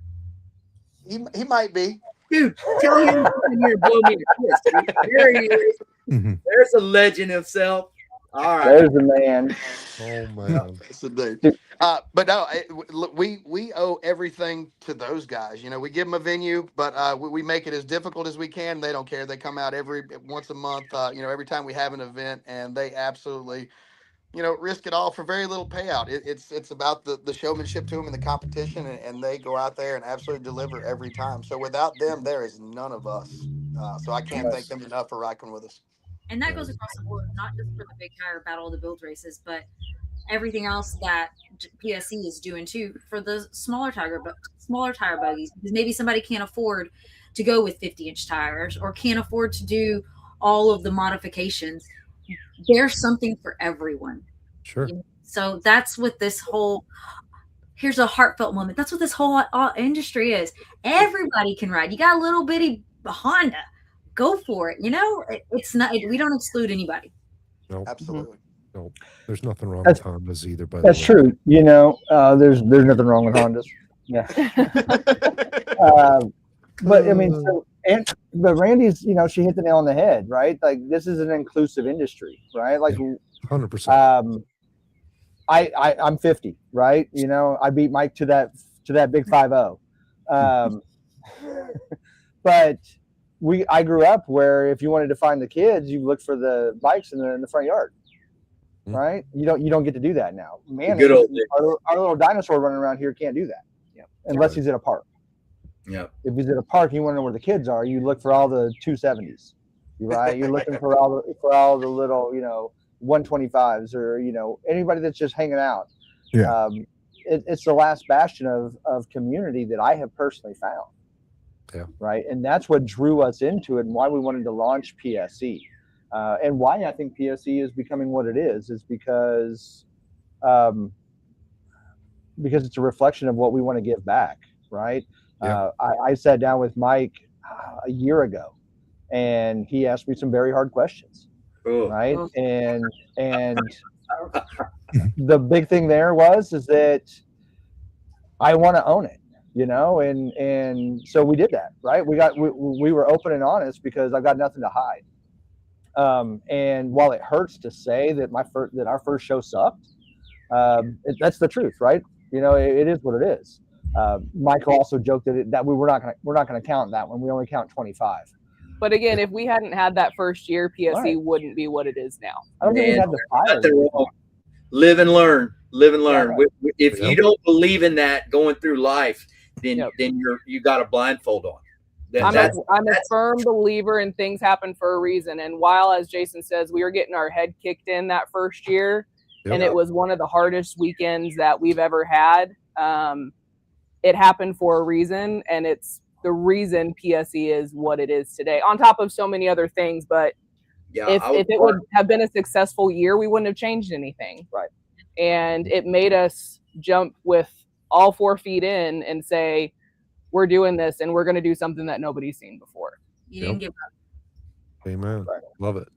he might be. Dude, tell him in here to blow me a kiss. Dude. There he is. Mhm. There's a legend himself. All right. There's the man. Oh man. It's a dude. But no, we owe everything to those guys. We give them a venue, but we make it as difficult as we can. They don't care. They come out once a month. Every time we have an event, and they absolutely, risk it all for very little payout. It's about the showmanship to them and the competition, and they go out there and absolutely deliver every time. So without them, there is none of us. So I can't thank them enough for rocking with us. And that goes across the board, not just for the big tire battle of the build races, but everything else that PSC is doing too for the smaller tire buggies, because maybe somebody can't afford to go with 50-inch tires or can't afford to do all of the modifications. There's something for everyone. Sure. So that's what this whole, here's a heartfelt moment. That's what this whole industry is. Everybody can ride. You got a little bitty Honda, go for it. It's not, we don't exclude anybody. No, Absolutely. no. There's nothing wrong That's- with Hondas either. By That's the way. true. There's nothing wrong with Hondas. Yeah. But I mean, but Randy's, she hit the nail on the head, right? Like this is an inclusive industry, right? Like, 100%. I'm 50, right? I beat Mike to that big 5-0. But I grew up where if you wanted to find the kids, you look for the bikes in the front yard, right? You don't get to do that now. Man, Good old our little dinosaur running around here can't do that. Yep. Unless he's at a park. Yeah. If he's at a park, and you want to know where the kids are, you look for all the 270s, right? You're looking for all the little 125s or anybody that's just hanging out. Yeah. It's the last bastion of community that I have personally found. Yeah. Right. And that's what drew us into it and why we wanted to launch PSE. And why I think PSE is becoming what it is because it's a reflection of what we want to give back. Right. Yeah. I sat down with Mike a year ago and he asked me some very hard questions. Cool. Right. And the big thing there is that I want to own it. And so we did that, right? We were open and honest because I've got nothing to hide. And while it hurts to say that our first show sucked, that's the truth, right? It is what it is. Michael also joked that we're not gonna count that one. We only count 25. But again, if we hadn't had that first year, PSE Right. wouldn't be what it is now. I don't think we Man, had the fire. Nothing wrong. Live and learn. Live and learn. Yeah. If you don't believe in that going through life, then Yep. you got a blindfold on. I'm a firm believer in things happen for a reason. And while, as Jason says, we were getting our head kicked in that first year, Yep. and it was one of the hardest weekends that we've ever had. It happened for a reason, and it's the reason PSE is what it is today, on top of so many other things. But Yeah, if it would have been a successful year, we wouldn't have changed anything. Right. And it made us jump with all 4 feet in and say, we're doing this and we're going to do something that nobody's seen before. You didn't give up. Amen. Love it.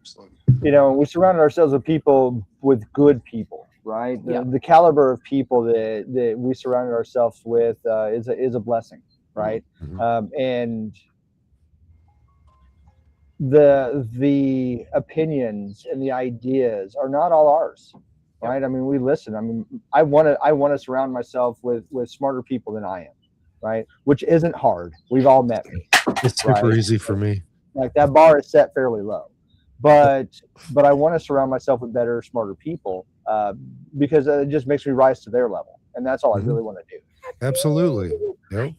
You know, we surrounded ourselves with people, with good people, right? The caliber of people that we surrounded ourselves with is a blessing, right? Mhm. And the opinions and the ideas are not all ours, right? I mean, we listen. I mean, I want to surround myself with smarter people than I am, right? Which isn't hard. We've all met me. It's super easy for me. Like, that bar is set fairly low, but I want to surround myself with better, smarter people because it just makes me rise to their level, and that's all I really want to do. Absolutely. Yep.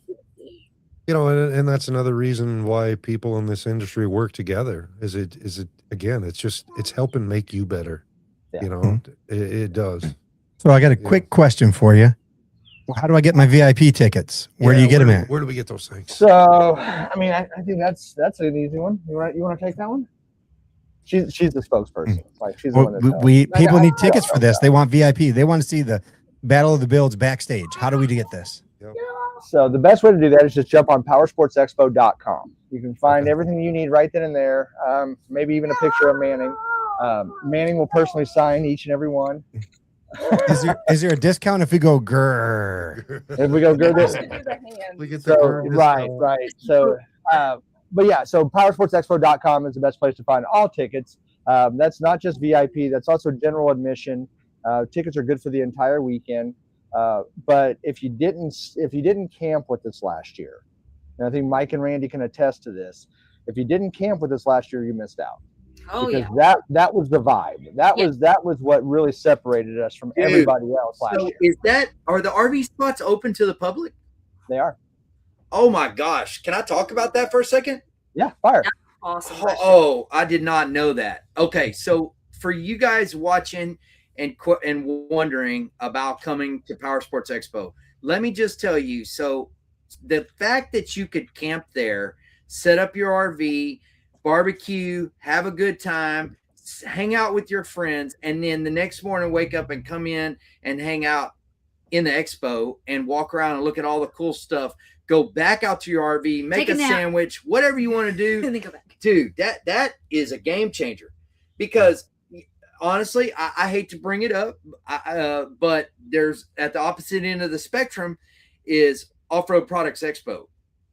You know, and that's another reason why people in this industry work together. Is it again? It's helping make you better. Yeah. You know, it does. So I got a quick question for you. How do I get my VIP tickets? Where do you get them at? Where do we get those things? So, I mean, I think that's an easy one. You want to take that one? She's the spokesperson. Like, she's the one that people need tickets for this. They want VIP. They want to see the Battle of the Builds backstage. How do we get this? Yep. So the best way to do that is just jump on powersportsexpo.com. You can find everything you need right then and there. Maybe even a picture of Manning. Manning will personally sign each and every one. Is there a discount if we go grrr? If we go grrr, we get the so grrr discount. right. So, but yeah, so powersportsexpo.com is the best place to find all tickets. That's not just VIP. That's also general admission. Tickets are good for the entire weekend. But if you didn't camp with us last year, and I think Mike and Randy can attest to this, if you didn't camp with us last year, you missed out. Oh, because yeah. that was the vibe. That was what really separated us from everybody else last year. Are the RV spots open to the public? They are. Oh my gosh. Can I talk about that for a second? Yeah, fire. Awesome. Oh, I did not know that. Okay, so for you guys watching and wondering about coming to Power Sports Expo, let me just tell you. So the fact that you could camp there, set up your RV, barbecue, have a good time, hang out with your friends, and then the next morning wake up and come in and hang out in the expo and walk around and look at all the cool stuff, go back out to your RV, make a sandwich, whatever you want to do. And then go back. Dude, that is a game changer, because honestly, I hate to bring it up, but there's, at the opposite end of the spectrum is Off-Road Products Expo.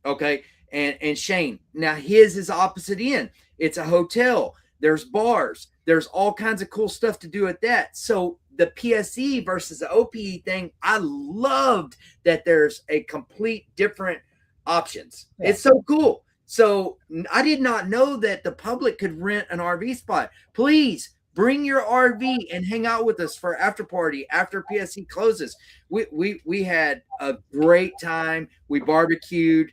Okay. And Shane, now his is opposite end. It's a hotel. There's bars. There's all kinds of cool stuff to do at that. So the PSE versus the OPE thing, I loved that there's a complete different options. Yeah. It's so cool. So I did not know that the public could rent an RV spot. Please bring your RV and hang out with us for after party after PSE closes. We had a great time. We barbecued.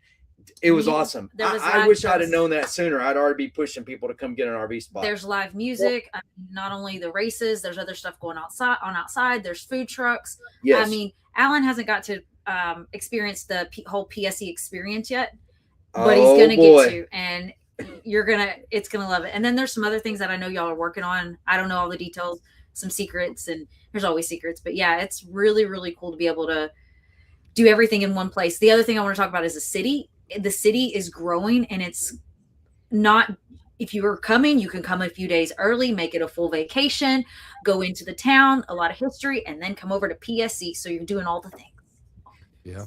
It was awesome. I wish I'd have known that sooner. I'd already be pushing people to come get an RV spot. There's live music. I mean, not only the races, there's other stuff going outside. There's food trucks. Yes. I mean, Alan hasn't got to experience the whole PSE experience yet, but he's going to get to, and it's going to love it. And then there's some other things that I know y'all are working on. I don't know all the details, some secrets, and there's always secrets, but yeah, it's really, really cool to be able to do everything in one place. The other thing I want to talk about is the city. The city is growing, and it's not, if you are coming, you can come a few days early, make it a full vacation, go into the town, a lot of history, and then come over to PSE. So you're doing all the things. Yeah.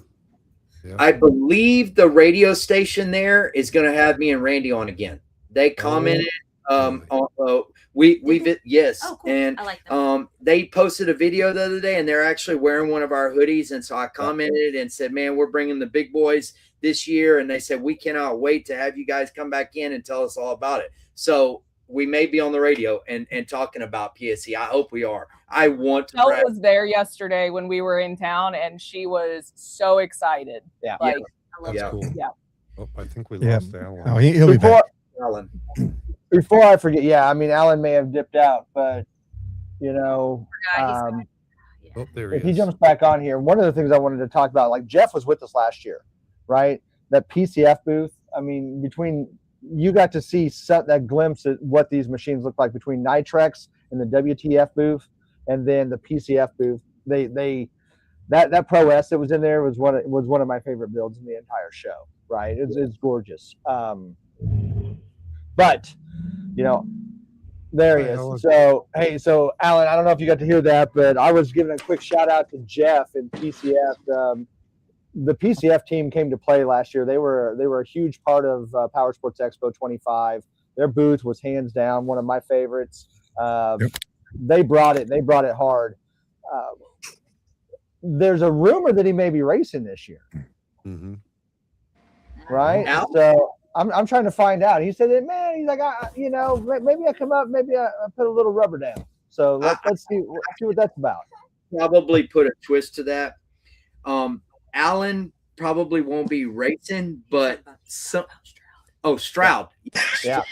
I believe the radio station there is going to have me and Randy on again. They commented. Yes. Oh, cool. And I like that. they posted a video the other day, and they're actually wearing one of our hoodies. And so I commented and said, man, we're bringing the big boys this year. And they said, we cannot wait to have you guys come back in and tell us all about it. So we may be on the radio and talking about PSE. I hope we are. I want to. Michelle was there yesterday when we were in town, and she was so excited. Yeah. Like, That's cool. Yeah. Oh, I think we lost Alan. Oh, he'll be back. Alan. Before I forget, I mean, Alan may have dipped out, but you know, there he if he jumps back on here, one of the things I wanted to talk about, like Jeff was with us last year, right? That PCF booth. I mean, you got to see that glimpse at what these machines look like between Nitrex and the WTF booth, and then the PCF booth. They that Pro S that was in there was one of my favorite builds in the entire show. Right, it's gorgeous. But there he Hi, is. Alan. So hey, so Alan, I don't know if you got to hear that, but I was giving a quick shout out to Jeff and PCF. The PCF team came to play last year. They were a huge part of Power Sports Expo 25. Their booth was hands down one of my favorites. Yep. They brought it hard. There's a rumor that he may be racing this year, Mm-hmm. right? Al? So I'm trying to find out. He said that, man, he's like, maybe I come up, maybe I put a little rubber down. So let's see what that's about. Probably put a twist to that. Alan probably won't be racing, but Stroud. Yeah.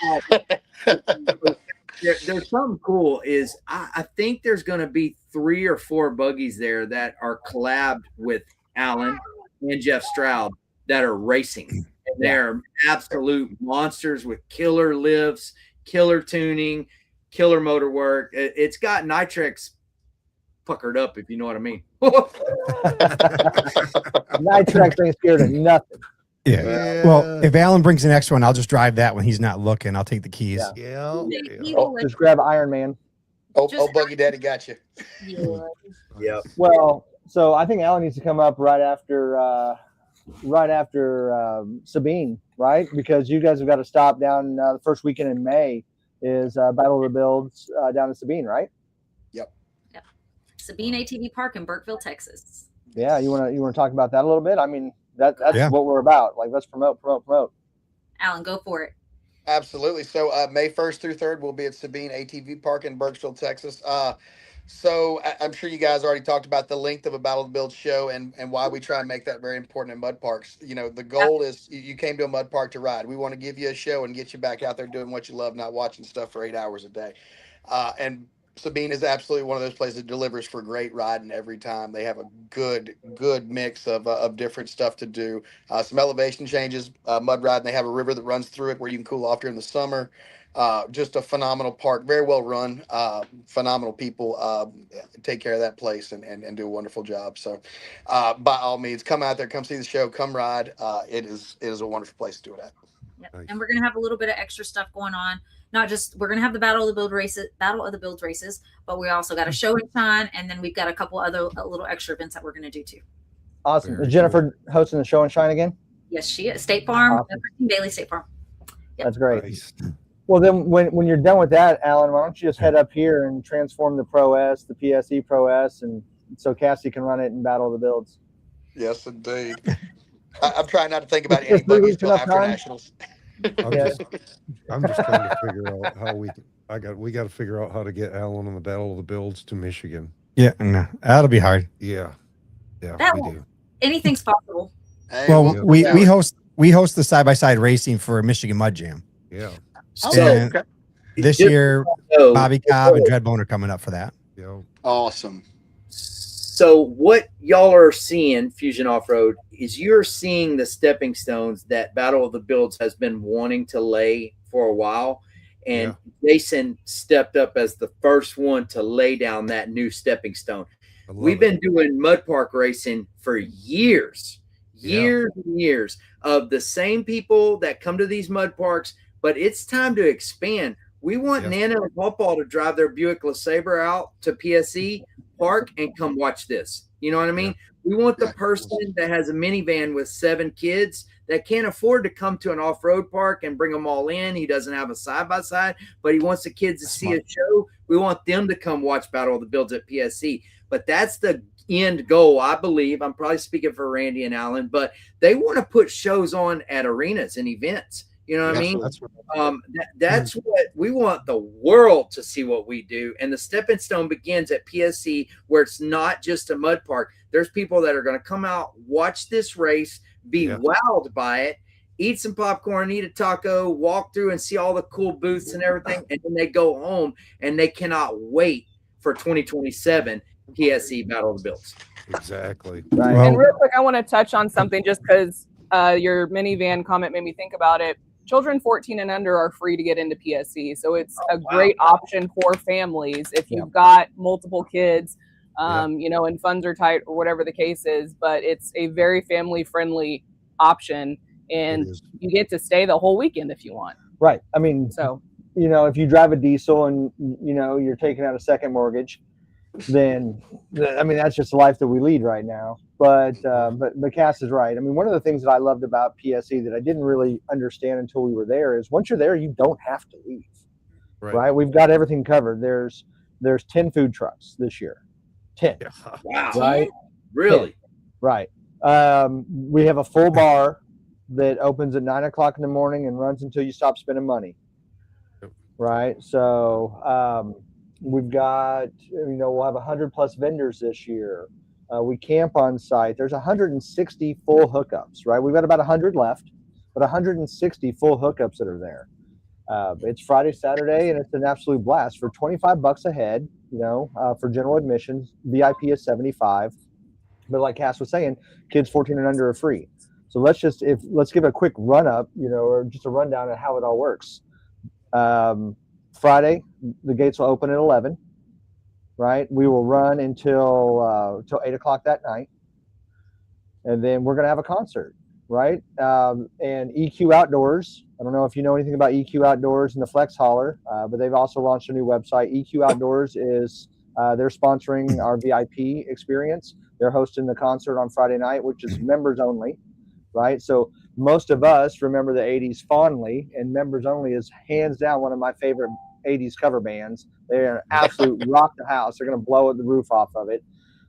There's something cool is I think there's going to be 3 or 4 buggies there that are collabed with Alan and Jeff Stroud that are racing. And they're absolute monsters with killer lifts, killer tuning, killer motor work. It's got Nitrex puckered up, if you know what I mean. Nitrex ain't scared of nothing. Yeah. Well, if Alan brings the next one, I'll just drive that when he's not looking. I'll take the keys. Yeah. He will let Just grab Iron Man. Oh, Buggy Daddy got you. you. Yeah. Well, so I think Alan needs to come up right after Sabine, right? Because you guys have got to stop down the first weekend in May is Battle of the Builds down in Sabine, right? Sabine ATV Park in Burkeville, Texas. Yeah, you want to talk about that a little bit? I mean, that's Yeah. what we're about. Like, let's promote. Alan, go for it. Absolutely. So May 1st through 3rd, we'll be at Sabine ATV Park in Burkeville, Texas. So I'm sure you guys already talked about the length of a Battle of the Build show and why we try and make that very important in mud parks. The goal is you came to a mud park to ride. We want to give you a show and get you back out there doing what you love, not watching stuff for 8 hours a day. And Sabine is absolutely one of those places that delivers for great riding every time. They have a good mix of different stuff to do. Some elevation changes, mud riding. They have a river that runs through it where you can cool off during the summer. Just a phenomenal park, very well run, phenomenal people take care of that place and do a wonderful job. So by all means, come out there, come see the show, come ride. It is a wonderful place to do it at. Yep. Nice. And we're gonna have a little bit of extra stuff going on. Not just we're gonna have the Battle of the Build races, but we also got a show and shine, and then we've got a couple other little extra events that we're gonna do too. Awesome. Very Is Jennifer hosting the show and shine again? Yes, she is. State Farm, Awesome. Bailey State Farm. Yep. That's great. Nice. Well, then when you're done with that, Alan, why don't you just head up here and transform the Pro S, the PSE Pro S, and so Cassie can run it in Battle of the Builds. Yes, indeed. I'm trying not to think about Is any 3 buggies weeks till enough after time? nationals. Yeah. I'm just trying to figure out how we got to figure out how to get Alan on the Battle of the Builds to Michigan. Yeah, no, that'll be hard. Yeah. That we will- do. Anything's possible. Hey, Well, Yeah. we host the side-by-side racing for Michigan Mud Jam. Yeah. So And this just year, so- Bobby Cobb and Dreadbone are coming up for that. Yeah. awesome. So what y'all are seeing, Fusion Off-Road, is you're seeing the stepping stones that Battle of the Builds has been wanting to lay for a while. And Jason stepped up as the first one to lay down that new stepping stone. I love We've it. been doing mud park racing for years Yeah. and years of the same people that come to these mud parks, but it's time to expand. We want Yeah. Nana and Pawpaw to drive their Buick LeSabre out to PSE Park and come watch this. You know what I mean? We want the Yeah. person that has a minivan with 7 kids that can't afford to come to an off-road park and bring them all in. He doesn't have a side-by-side, but he wants the kids to see a show. We want them to come watch Battle of the Builds at PSE. But that's the end goal, I believe. I'm probably speaking for Randy and Alan, but they want to put shows on at arenas and events. You know what I mean? That's what That's what we want the world to see what we do. And the stepping stone begins at PSC, where it's not just a mud park. There's people that are going to come out, watch this race, be Yeah. wowed by it, eat some popcorn, eat a taco, walk through and see all the cool booths and everything. And then they go home and they cannot wait for 2027 PSC Battle of the Builds. exactly. Right. Well- And real quick, I want to touch on something just because your minivan comment made me think about it. Children 14 and under are free to get into PSC. So it's a great option for families. If you've got multiple kids, you know, and funds are tight or whatever the case is, but it's a very family friendly option, and you get to stay the whole weekend if you want. Right. I mean, So, you know, if you drive a diesel and, you know, you're taking out a second mortgage, then, I mean, that's just the life that we lead right now. But Cass is right. I mean, one of the things that I loved about PSE that I didn't really understand until we were there is once you're there, you don't have to leave. Right. We've got everything covered. There's 10 food trucks this year. 10. Wow. Right. Really? 10. Right. We have a full bar that opens at 9 o'clock in the morning and runs until you stop spending money. Right. So we've got, you know, we'll have 100+ vendors this year. We camp on site. There's 160 full hookups, right? We've got about 100 left, but 160 full hookups that are there. It's Friday, Saturday, and it's an absolute blast for $25 a head, you know, for general admissions. VIP is $75. But like Cass was saying, kids 14 and under are free. So let's give a quick run up, you know, or just a rundown of how it all works. Friday, the gates will open at 11, right? We will run until 8 o'clock that night. And then we're going to have a concert, right? And EQ Outdoors, I don't know if you know anything about EQ Outdoors and the Flex Hauler, but they've also launched a new website. EQ Outdoors is, they're sponsoring our VIP experience. They're hosting the concert on Friday night, which is members only, right? So most of us remember the 80s fondly, and members only is hands down one of my favorite 80s cover bands. They're absolute rock the house. They're going to blow the roof off of it.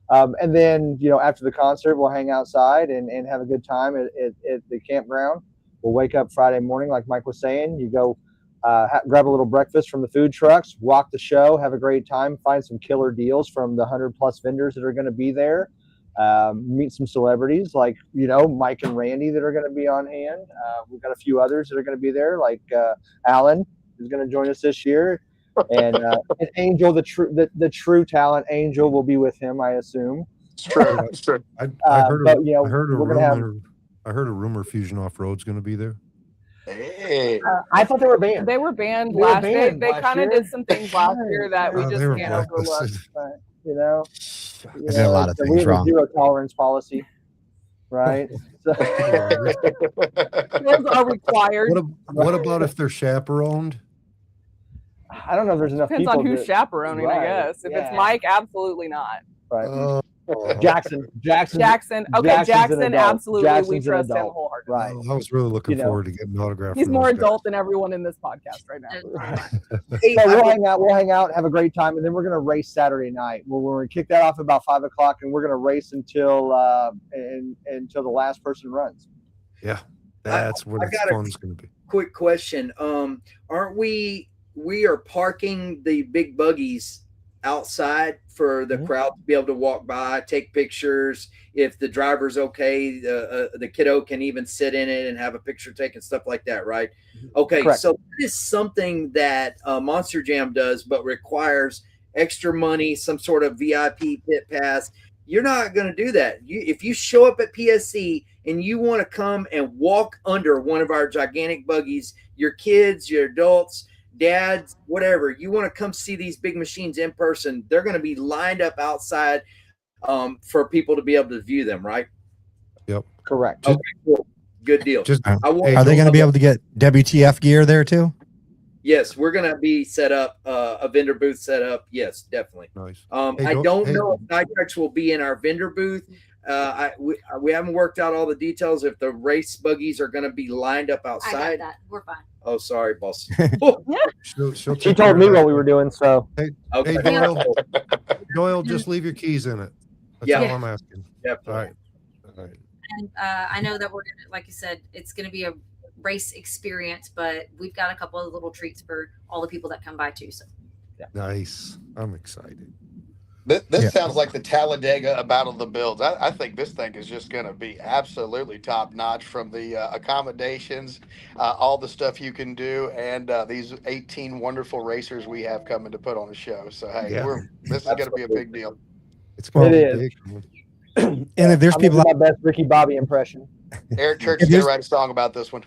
And then, you know, after the concert, we'll hang outside and have a good time at the campground. We'll wake up Friday morning, like Mike was saying. You go grab a little breakfast from the food trucks, walk the show, have a great time, find some killer deals from the 100+ vendors that are going to be there. Meet some celebrities like, you know, Mike and Randy that are going to be on hand. We've got a few others that are going to be there, like Alan, who's going to join us this year. And Angel, the true talent, Angel will be with him, I assume. It's true. It's true. I heard I a rumor Fusion Off-Road's going to be there. Hey. I thought they were banned. they were banned They were last banned They last kind of year. did some things last year that we Oh, just they were can't overlook. blacklisted. You know, They did a lot of so things we have wrong. a zero tolerance policy, right? So, Those are required. What about if they're chaperoned? I don't know if there's enough Depends people. on who's that- chaperoning, Right, I guess. If yeah. it's Mike, absolutely not. Right. Jackson, Okay, Jackson's an Jackson, adult. absolutely. Jackson's we an trust him adult. wholeheartedly. Right. I was really looking You know, forward to getting an autograph. He's from more those guys. adult than everyone in this podcast right now. Hey, So we'll hang out, have a great time, and then we're gonna race Saturday night. We're gonna kick that off about 5 o'clock, and we're gonna race until the last person runs. Yeah, that's what I the got a fun's going to be. quick question. Aren't we are parking the big buggies outside for the crowd to be able to walk by, take pictures. If the driver's okay, the kiddo can even sit in it and have a picture taken, stuff like that, right? Okay, Correct. so that is something that Monster Jam does, but requires extra money, some sort of VIP pit pass. You're not going to do that. If you show up at PSC and you want to come and walk under one of our gigantic buggies, your kids, your adults, dads, whatever, you want to come see these big machines in person, they're going to be lined up outside for people to be able to view them, right? Yep. Correct. Okay, cool. Good deal. Are they going to be able to get WTF gear there too? Yes, we're going to be set up, a vendor booth set up. Yes, definitely. Nice. I don't know if Nitrex will be in our vendor booth. We haven't worked out all the details if the race buggies are going to be lined up I outside. got that. We're fine. Oh, sorry, boss. She'll She take care told of me that. what we were doing, so Okay. Hey, Doyle, just leave your keys in it. That's Yeah. all I'm asking. Definitely. All right. All right. And I know that we're gonna, like you said, it's gonna be a race experience, but we've got a couple of little treats for all the people that come by too. So Nice. I'm excited. This sounds like the Talladega Battle of the Builds. I think this thing is just going to be absolutely top notch, from the accommodations, all the stuff you can do, and these 18 wonderful racers we have coming to put on a show. So, hey, Yeah. this is going to be a big deal. It's going to It be is. big. And if there's I'm people gonna do my best Ricky Bobby impression. Eric Church is going to write a song about this one.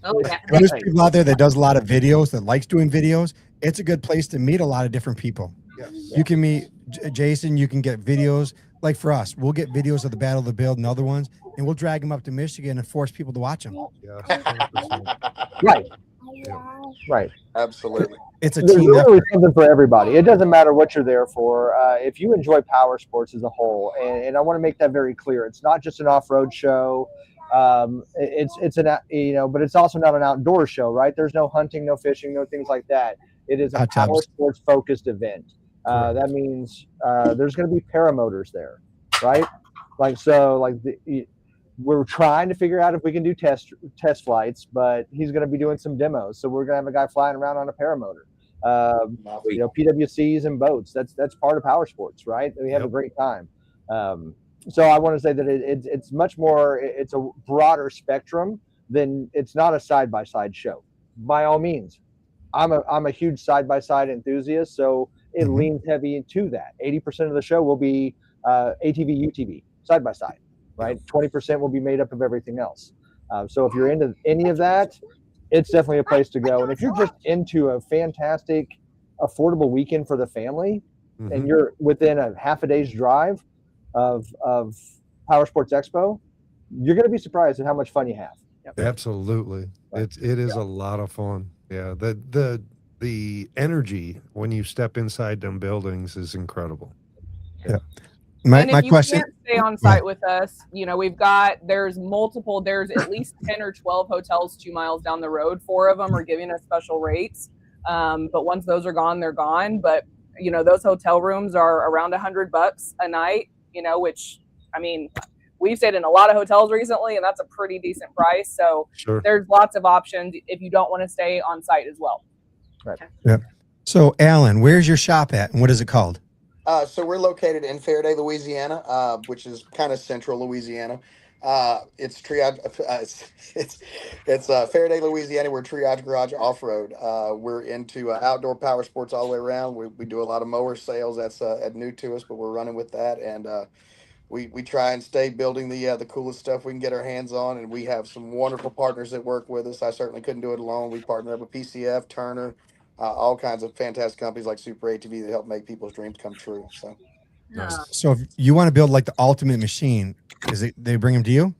oh yeah, If there's people out there that does a lot of videos, that likes doing videos, it's a good place to meet a lot of different people. Yes. You can meet Jason, you can get videos. Like for us, we'll get videos of the Battle of the Build and other ones, and we'll drag them up to Michigan and force people to watch them. Yeah, 100%. Right. Yeah. Right. Absolutely. It's a There's team literally effort. something for everybody. It doesn't matter what you're there for. If you enjoy power sports as a whole, and I want to make that very clear, it's not just an off-road show. It's an but it's also not an outdoor show, right? There's no hunting, no fishing, no things like that. It is a Hot power tubs. sports focused event. Correct. That means there's going to be paramotors there, right? We're trying to figure out if we can do test flights, but he's going to be doing some demos. So we're going to have a guy flying around on a paramotor. PWCs and boats. That's part of power sports, right? We have a great time. So I want to say that it's much more. It's a broader spectrum than it's not a side-by-side show. By all means, I'm a huge side-by-side enthusiast, so it leans heavy into that. 80% of the show will be ATV, UTV, side-by-side, right? 20% will be made up of everything else. So if you're into any of that, it's definitely a place to go. And if you're just into a fantastic, affordable weekend for the family, and you're within a half a day's drive of Power Sports Expo, you're going to be surprised at how much fun you have. Absolutely. It is a lot of fun. Yeah. The energy when you step inside them buildings is incredible. Yeah. And if My you question. can't stay on site with us, there's at least 10 or 12 hotels 2 miles down the road. 4 of them are giving us special rates. But once those are gone, they're gone. But, those hotel rooms are around $100 a night, which, we've stayed in a lot of hotels recently, and that's a pretty decent price. So there's lots of options if you don't want to stay on site as well. Right. Yeah. So, Alan, where's your shop at, and what is it called? So we're located in Faraday, Louisiana, which is kind of central Louisiana. It's Triage. It's Faraday, Louisiana. We're Triage Garage Off-Road. We're into outdoor power sports all the way around. We do a lot of mower sales. That's new to us, but we're running with that, and we try and stay building the coolest stuff we can get our hands on. And we have some wonderful partners that work with us. I certainly couldn't do it alone. We partner up with PCF, Turner. All kinds of fantastic companies like Super ATV that help make people's dreams come true. So, So if you want to build like the ultimate machine, they bring them to you?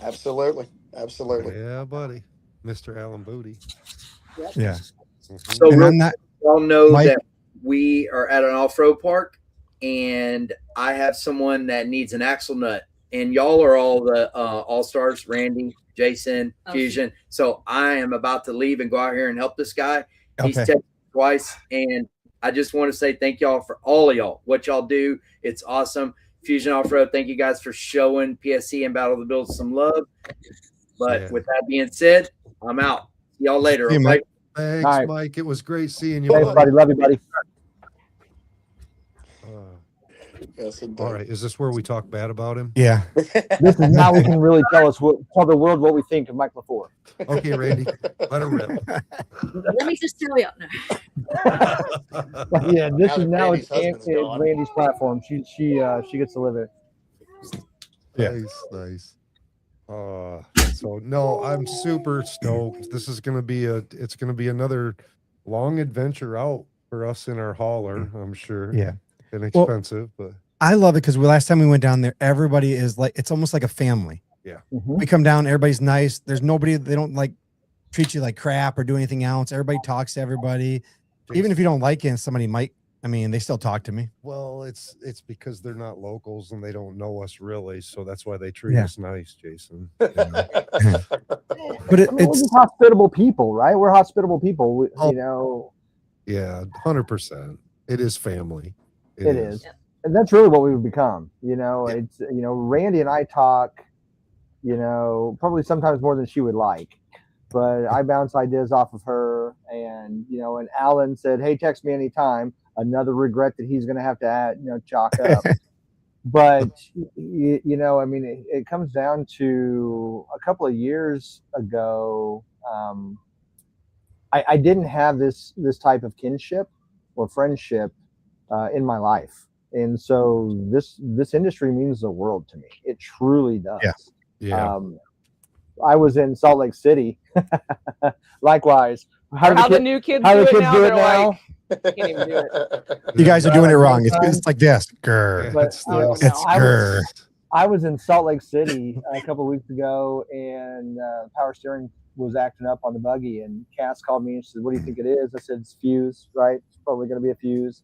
absolutely. Yeah, buddy. Mr. Alan Booty. Yeah. So And real I'm not. y'all know Mike- that we are at an off-road park, and I have someone that needs an axle nut, and y'all are all the all-stars, Randy, Jason, Fusion. So I am about to leave and go out here and help this guy. He's Okay. texted twice, and I just want to say thank y'all for all of y'all, what y'all do. It's awesome. Fusion Off-Road, thank you guys for showing PSC and Battle of the Build some love. But with that being said, I'm out. See y'all later. See you, Okay? Mike. Thanks, All right. Mike. It was great seeing you, Thanks, buddy. Love you, buddy. Yes, indeed. All right. Is this where we talk bad about him? Yeah. This is now we can really tell the world what we think of Mike LaFleur. Okay, Randy. Let her rip. Let me just tell you. No. Yeah, this Now is that now Randy's husband's it's gone. Randy's platform. She gets to live it. Yeah. Nice. So no, I'm super stoked. This is gonna be another long adventure out for us in our hauler, I'm sure. Yeah. Inexpensive, but I love it because last time we went down there, everybody is like, it's almost like a family. Mhm. We come down, everybody's nice. There's nobody, they don't like treat you like crap or do anything else. Everybody talks to everybody. Even if you don't like it, and somebody might, they still talk to me. well, it's because they're not locals and they don't know us really, so that's why they treat Yeah. us nice, Jason. But I mean, we're just hospitable people, right? We're hospitable people. Oh. Yeah, 100%. It is family. It is. And that's really what we've become. It's Randy and I talk, probably sometimes more than she would like. But I bounce ideas off of her, and Alan said, "Hey, text me anytime." Another regret that he's going to have to add, chalk up. But it comes down to a couple of years ago. I didn't have this type of kinship or friendship in my life, and so this industry means the world to me. It truly does. Yeah. I was in Salt Lake City. Likewise, How the new kids how do the it kids now, do it they're now? like, Can't even do it. You guys are doing it wrong. One time- It's like this. Grr. Yeah, But, it's you know, nuts. It's I was- grr. I was in Salt Lake City a couple of weeks ago, and power steering was acting up on the buggy, and Cass called me and she said, "What do you think it is?" I said, "It's fuse, right? It's probably going to be a fuse."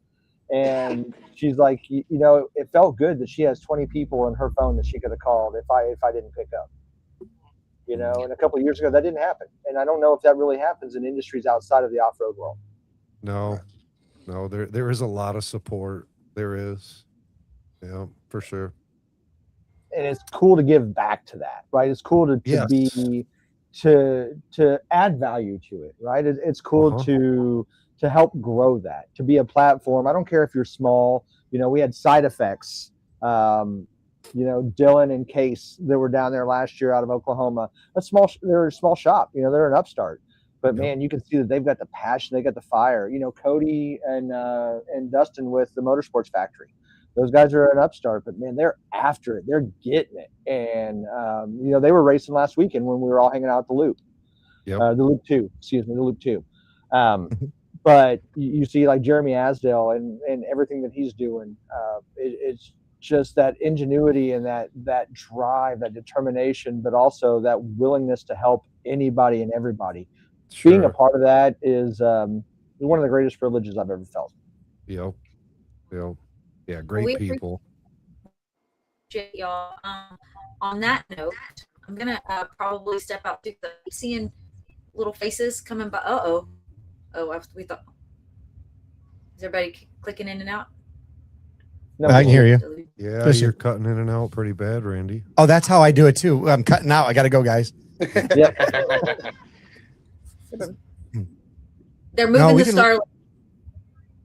And she's like, you know, it felt good that she has 20 people in her phone that she could have called if I didn't pick up. You know, and a couple of years ago that didn't happen, and I don't know if that really happens in industries outside of the off-road world. No, there is a lot of support. There is, yeah, for sure. And it's cool to give back to that, right? It's cool to Yes. be to add value to it, right? It's cool Uh-huh. to help grow that, to be a platform. I don't care if you're small. You know, we had Side Effects. You know, Dylan and Case that were down there last year out of Oklahoma. They're a small shop. You know, they're an upstart, but Yep. man, you can see that they've got the passion, they got the fire. You know, Cody and Dustin with the Motorsports Factory. Those guys are an upstart, but man, they're after it. They're getting it. And, you know, they were racing last weekend when we were all hanging out at the Loop. Yep. The Loop 2, excuse me, the Loop 2. But you see like Jeremy Asdale and everything that he's doing. It's just that ingenuity and that drive, that determination, but also that willingness to help anybody and everybody. Being a Sure. part of that is one of the greatest privileges I've ever felt. Yep. Yep. Yeah, great We people. appreciate y'all. On that note, I'm gonna probably step out to the seeing little faces coming by. We thought. Is everybody clicking in and out? No, I can hear you. Yeah, Listen. you're cutting in and out pretty bad, Randy. Oh, that's how I do it too. I'm cutting out. I got to go, guys. Yep. They're moving we the can- star.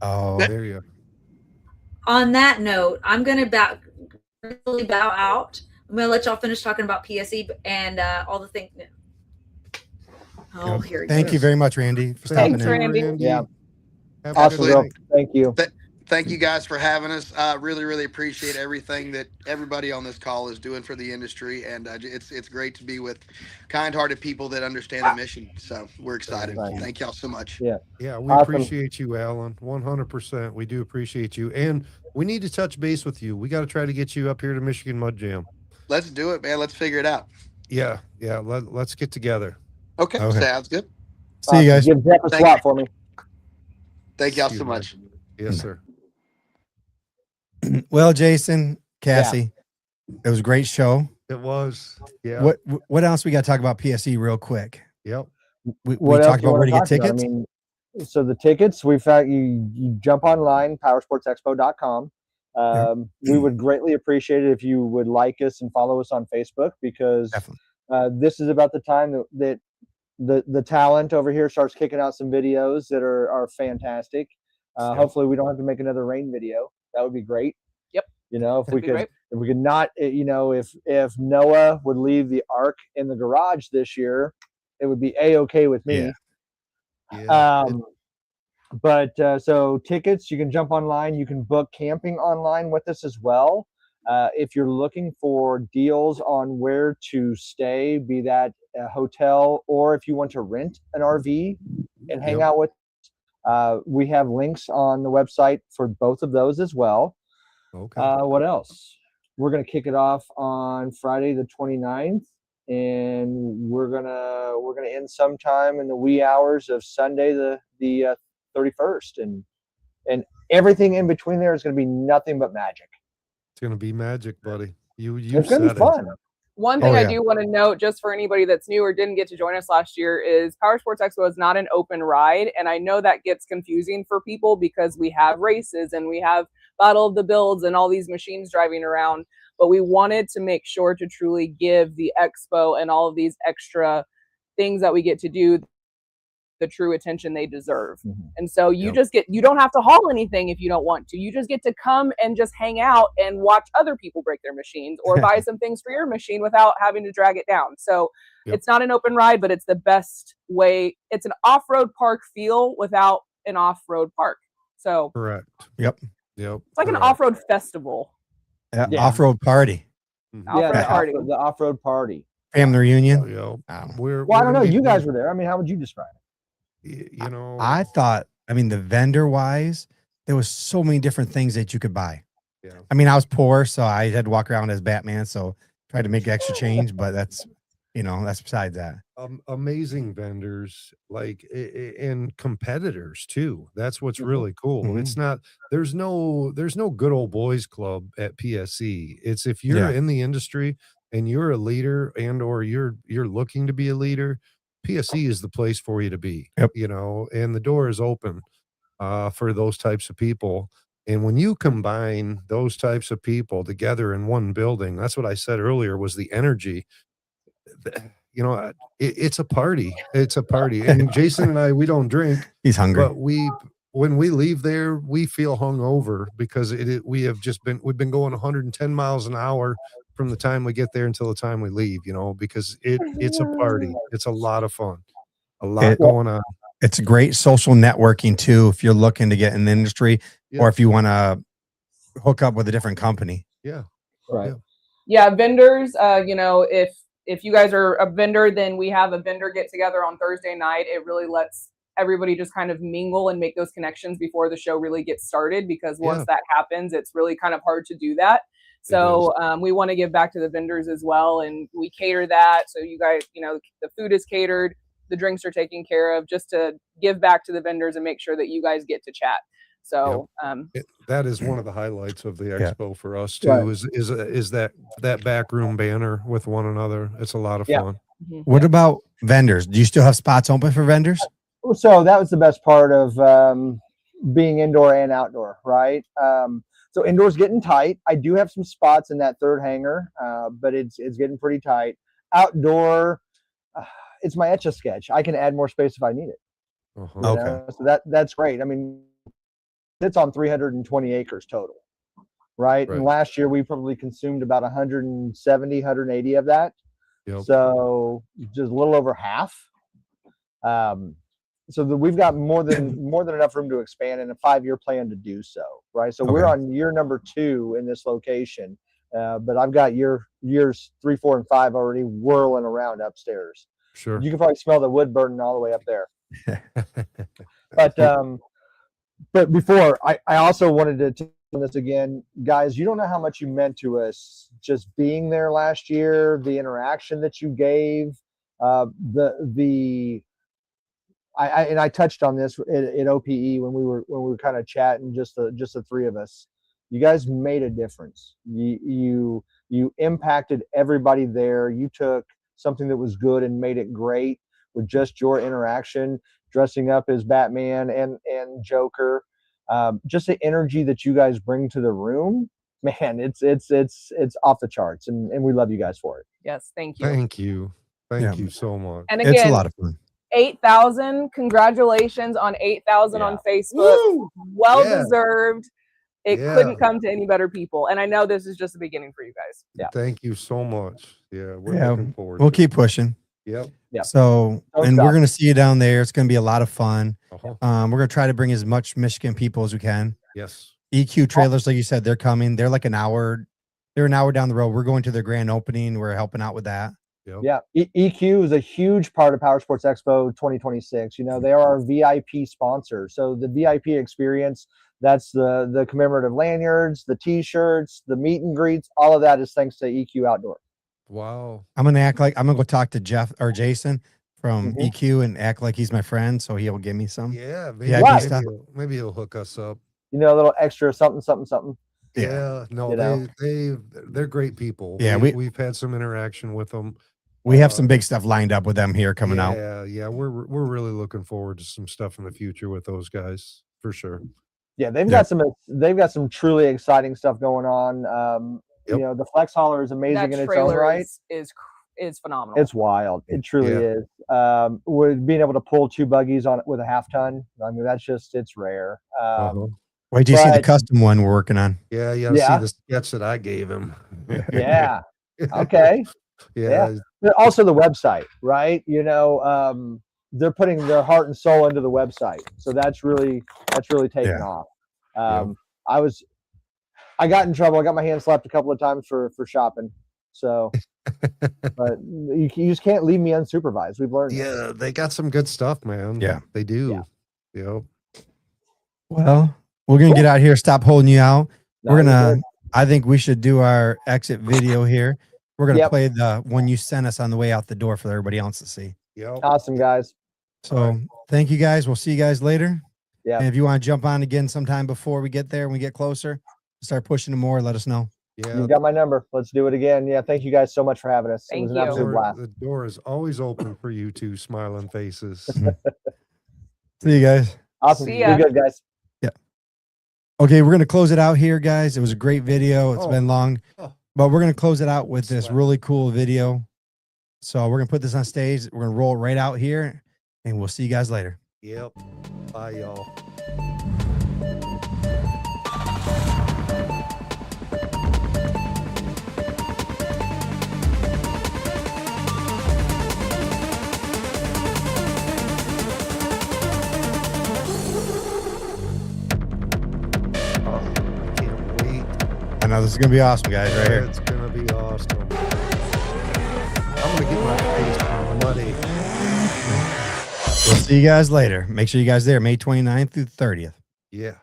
Oh, There you On that note, I'm gonna bow out. I'm gonna let y'all finish talking about PSE and all the things. Oh, Yep. here. thank you very much, Randy, for stopping Thanks, in. Randy. Yeah. Have a Awesome, good girl. night. Thank you. Thank you guys for having us. Really, really appreciate everything that everybody on this call is doing for the industry, and it's great to be with kind-hearted people that understand the mission. So we're excited. Thank you. Thank y'all so much. Yeah. Yeah, we Awesome. appreciate you, Alan. 100%. We do appreciate you. And we need to touch base with you. We got to try to get you up here to Michigan Mud Jam. Let's do it, man. Let's figure it out. Yeah. Let's get together. Okay, Okay. sounds good. See you guys. Give Jeff a Thank swap you. for me. Thank y'all See so you, man. much. Yes, sir. Well, Jason, Cassie, it was a great show. It was. Yeah. What else we got to talk about PSE real quick? Yep. We What else talked you about where to wanna get talk about? tickets. I mean, so the tickets, we've had you jump online, powersportsexpo.com. We would greatly appreciate it if you would like us and follow us on Facebook, because Definitely. this is about the time that the talent over here starts kicking out some videos that are fantastic. Yep. Hopefully we don't have to make another rain video. That would be great. Yep. You know, if we That'd be could, great. if we could not, you know, if Noah would leave the ark in the garage this year, it would be a-okay with me. Yeah. So tickets, you can jump online. You can book camping online with us as well. If you're looking for deals on where to stay, be that a hotel, or if you want to rent an RV and hang Yep. out with, we have links on the website for both of those as well. Okay. What else? We're going to kick it off on Friday the 29th, and we're gonna end sometime in the wee hours of Sunday the 31st, and everything in between there is going to be nothing but magic. It's going to be magic, buddy. You It's going to said be fun. One thing Oh, I yeah. do want to note, just for anybody that's new or didn't get to join us last year, is Power Sports Expo is not an open ride. And I know that gets confusing for people because we have races and we have Battle of the Builds and all these machines driving around. But we wanted to make sure to truly give the expo and all of these extra things that we get to do the true attention they deserve. Mhm. And so you Yep. just you don't have to haul anything if you don't want to. You just get to come and just hang out and watch other people break their machines or buy some things for your machine without having to drag it down. So Yep. it's not an open ride, but it's the best way. It's an off-road park feel without an off-road park. So correct. Yep. Yep. it's like an correct. off-road festival. Yeah. Yeah. Off-road party, Mhm. Yeah, Off-road the party. off-road party. family reunion. Yep. I don't know. We're Well, I we're don't know. gonna be You guys doing- were there. I mean, how would you describe it? You know, I thought I mean, the vendor wise, there was so many different things that you could buy. Yeah. I mean, I was poor, so I had to walk around as Batman. So tried to make extra change, but that's, that's besides that. Amazing vendors and competitors too. That's what's Mhm. really cool. Mhm. It's not there's no good old boys club at PSE. It's if you're Yeah. in the industry and you're a leader and or you're looking to be a leader, PSE is the place for you to be. Yep. And the door is open for those types of people. And when you combine those types of people together in one building, that's what I said earlier was the energy. It's a party. It's a party. And Jason and I, we don't drink, He's hungry. but when we leave there, we feel hungover because we've been going 110 miles an hour from the time we get there until the time we leave, because it's a party. It's a lot of fun, a lot It- going on. It's great social networking too, if you're looking to get in the industry Yeah. or if you want to hook up with a different company. Yeah. Right. Yeah, vendors, if you guys are a vendor, then we have a vendor get together on Thursday night. It really lets everybody just kind of mingle and make those connections before the show really gets started, because once that happens, it's really kind of hard to do that. So we want to give back to the vendors as well, and we cater that. So you guys, the food is catered, the drinks are taken care of, just to give back to the vendors and make sure that you guys get to chat. So that is one of the highlights of the Yeah. expo for us too. Right. Is that backroom banner with one another? It's a lot of Yeah. fun. What about vendors? Do you still have spots open for vendors? So that was the best part of being indoor and outdoor, right? So indoors getting tight. I do have some spots in that third hangar, but it's getting pretty tight. Outdoor, it's my Etch-a-Sketch. I can add more space if I need it. Uh-huh. You Okay. know? So that's great. I mean, it's on 320 acres total, right? And Right. last year we probably consumed about 170, 180 of that. Yep. So just a little over half. So we've got more than enough room to expand and a 5-year plan to do so, right? So we're Okay. on year number 2 in this location, but I've got years 3, 4, and 5 already whirling around upstairs. Sure. You can probably smell the wood burning all the way up there. But before, I also wanted to tell this again, guys. You don't know how much you meant to us just being there last year, the interaction that you gave, I touched on this at OPE when we were kind of chatting, just the three of us. You guys made a difference. You impacted everybody there. You took something that was good and made it great with just your interaction, dressing up as Batman and Joker. Just the energy that you guys bring to the room, man, it's off the charts, and we love you guys for it. Yes, thank you. Thank you. Thank Yeah. you so much. And It's a again, lot of fun. 8,000, congratulations on 8,000 on Facebook. Woo! Well Yeah. deserved. It Yeah. couldn't come to any better people. And I know this is just the beginning for you guys. Yeah. Thank you so much. Yeah, we're Yeah, looking forward. We'll to keep it. pushing. Yep. Yeah. So, Don't and stop. we're going to see you down there. It's going to be a lot of fun. Uh-huh. We're going to try to bring as much Michigan people as we can. Yes. EQ trailers, like you said, they're coming. They're like an hour. They're an hour down the road. We're going to their grand opening. We're helping out with that. Yep. Yeah, EQ is a huge part of Power Sports Expo 2026. You know, they are our VIP sponsor. So the VIP experience, that's the commemorative lanyards, the T-shirts, the meet and greets, all of that is thanks to EQ Outdoor. Wow. I'm going to go talk to Jeff or Jason from Mhm. EQ and act like he's my friend. So he'll give me some. Yeah. VIP stuff. Maybe he'll hook us up. You know, a little extra something, something, something. Yeah. No, You know? they're great people. Yeah, we've had some interaction with them. We have some big stuff lined up with them here coming out. Yeah, we're really looking forward to some stuff in the future with those guys for sure. Yeah, they've Yeah. got some truly exciting stuff going on. Yep. You know, the Flex Hauler is amazing That in its own trailer right. is phenomenal. It's wild. It truly Yeah. is. With being able to pull 2 buggies on it with a half ton, I mean, it's rare. Uh-huh. Wait till you see the but- custom one we're working on. Yeah, you gotta Yeah. see the sketch that I gave him. Yeah. Okay. Yeah. But also the website, right? You know, they're putting their heart and soul into the website, so that's really taken Yeah. off. Yep. I got in trouble. I got my hand slapped a couple of times for shopping. So, but you just can't leave me unsupervised. We've learned. that. Yeah, they got some good stuff, man. Yeah. They do. Yeah. Yep. Well, we're gonna Cool. get out here. Stop holding you out. No, We're you're gonna. good. I think we should do our exit video here. We're gonna Yep. play the one you sent us on the way out the door for everybody else to see. Yep. Awesome, guys. So All right. thank you guys. We'll see you guys later. Yeah. And if you want to jump on again sometime before we get there, when we get closer, start pushing them more. Let us know. Yeah. You've got my number. Let's do it again. Yeah. Thank you guys so much for having us. It Thank was an you. absolute blast. The door is always open for you two smiling faces. See you guys. Awesome. See Be ya. good, guys. Okay, we're gonna close it out here, guys. It was a great video. It's Oh. been long, Oh. but we're gonna close it out with this Sweat. really cool video. So we're gonna put this on stage. We're gonna roll it right out here, and we'll see you guys later. Yep. Bye, y'all. Oh, I can't wait. I know this is gonna be awesome, guys. Right here. It's gonna be awesome. I'm gonna get my face muddy. We'll see you guys later. Make sure you guys there, May 29th through 30th. Yeah.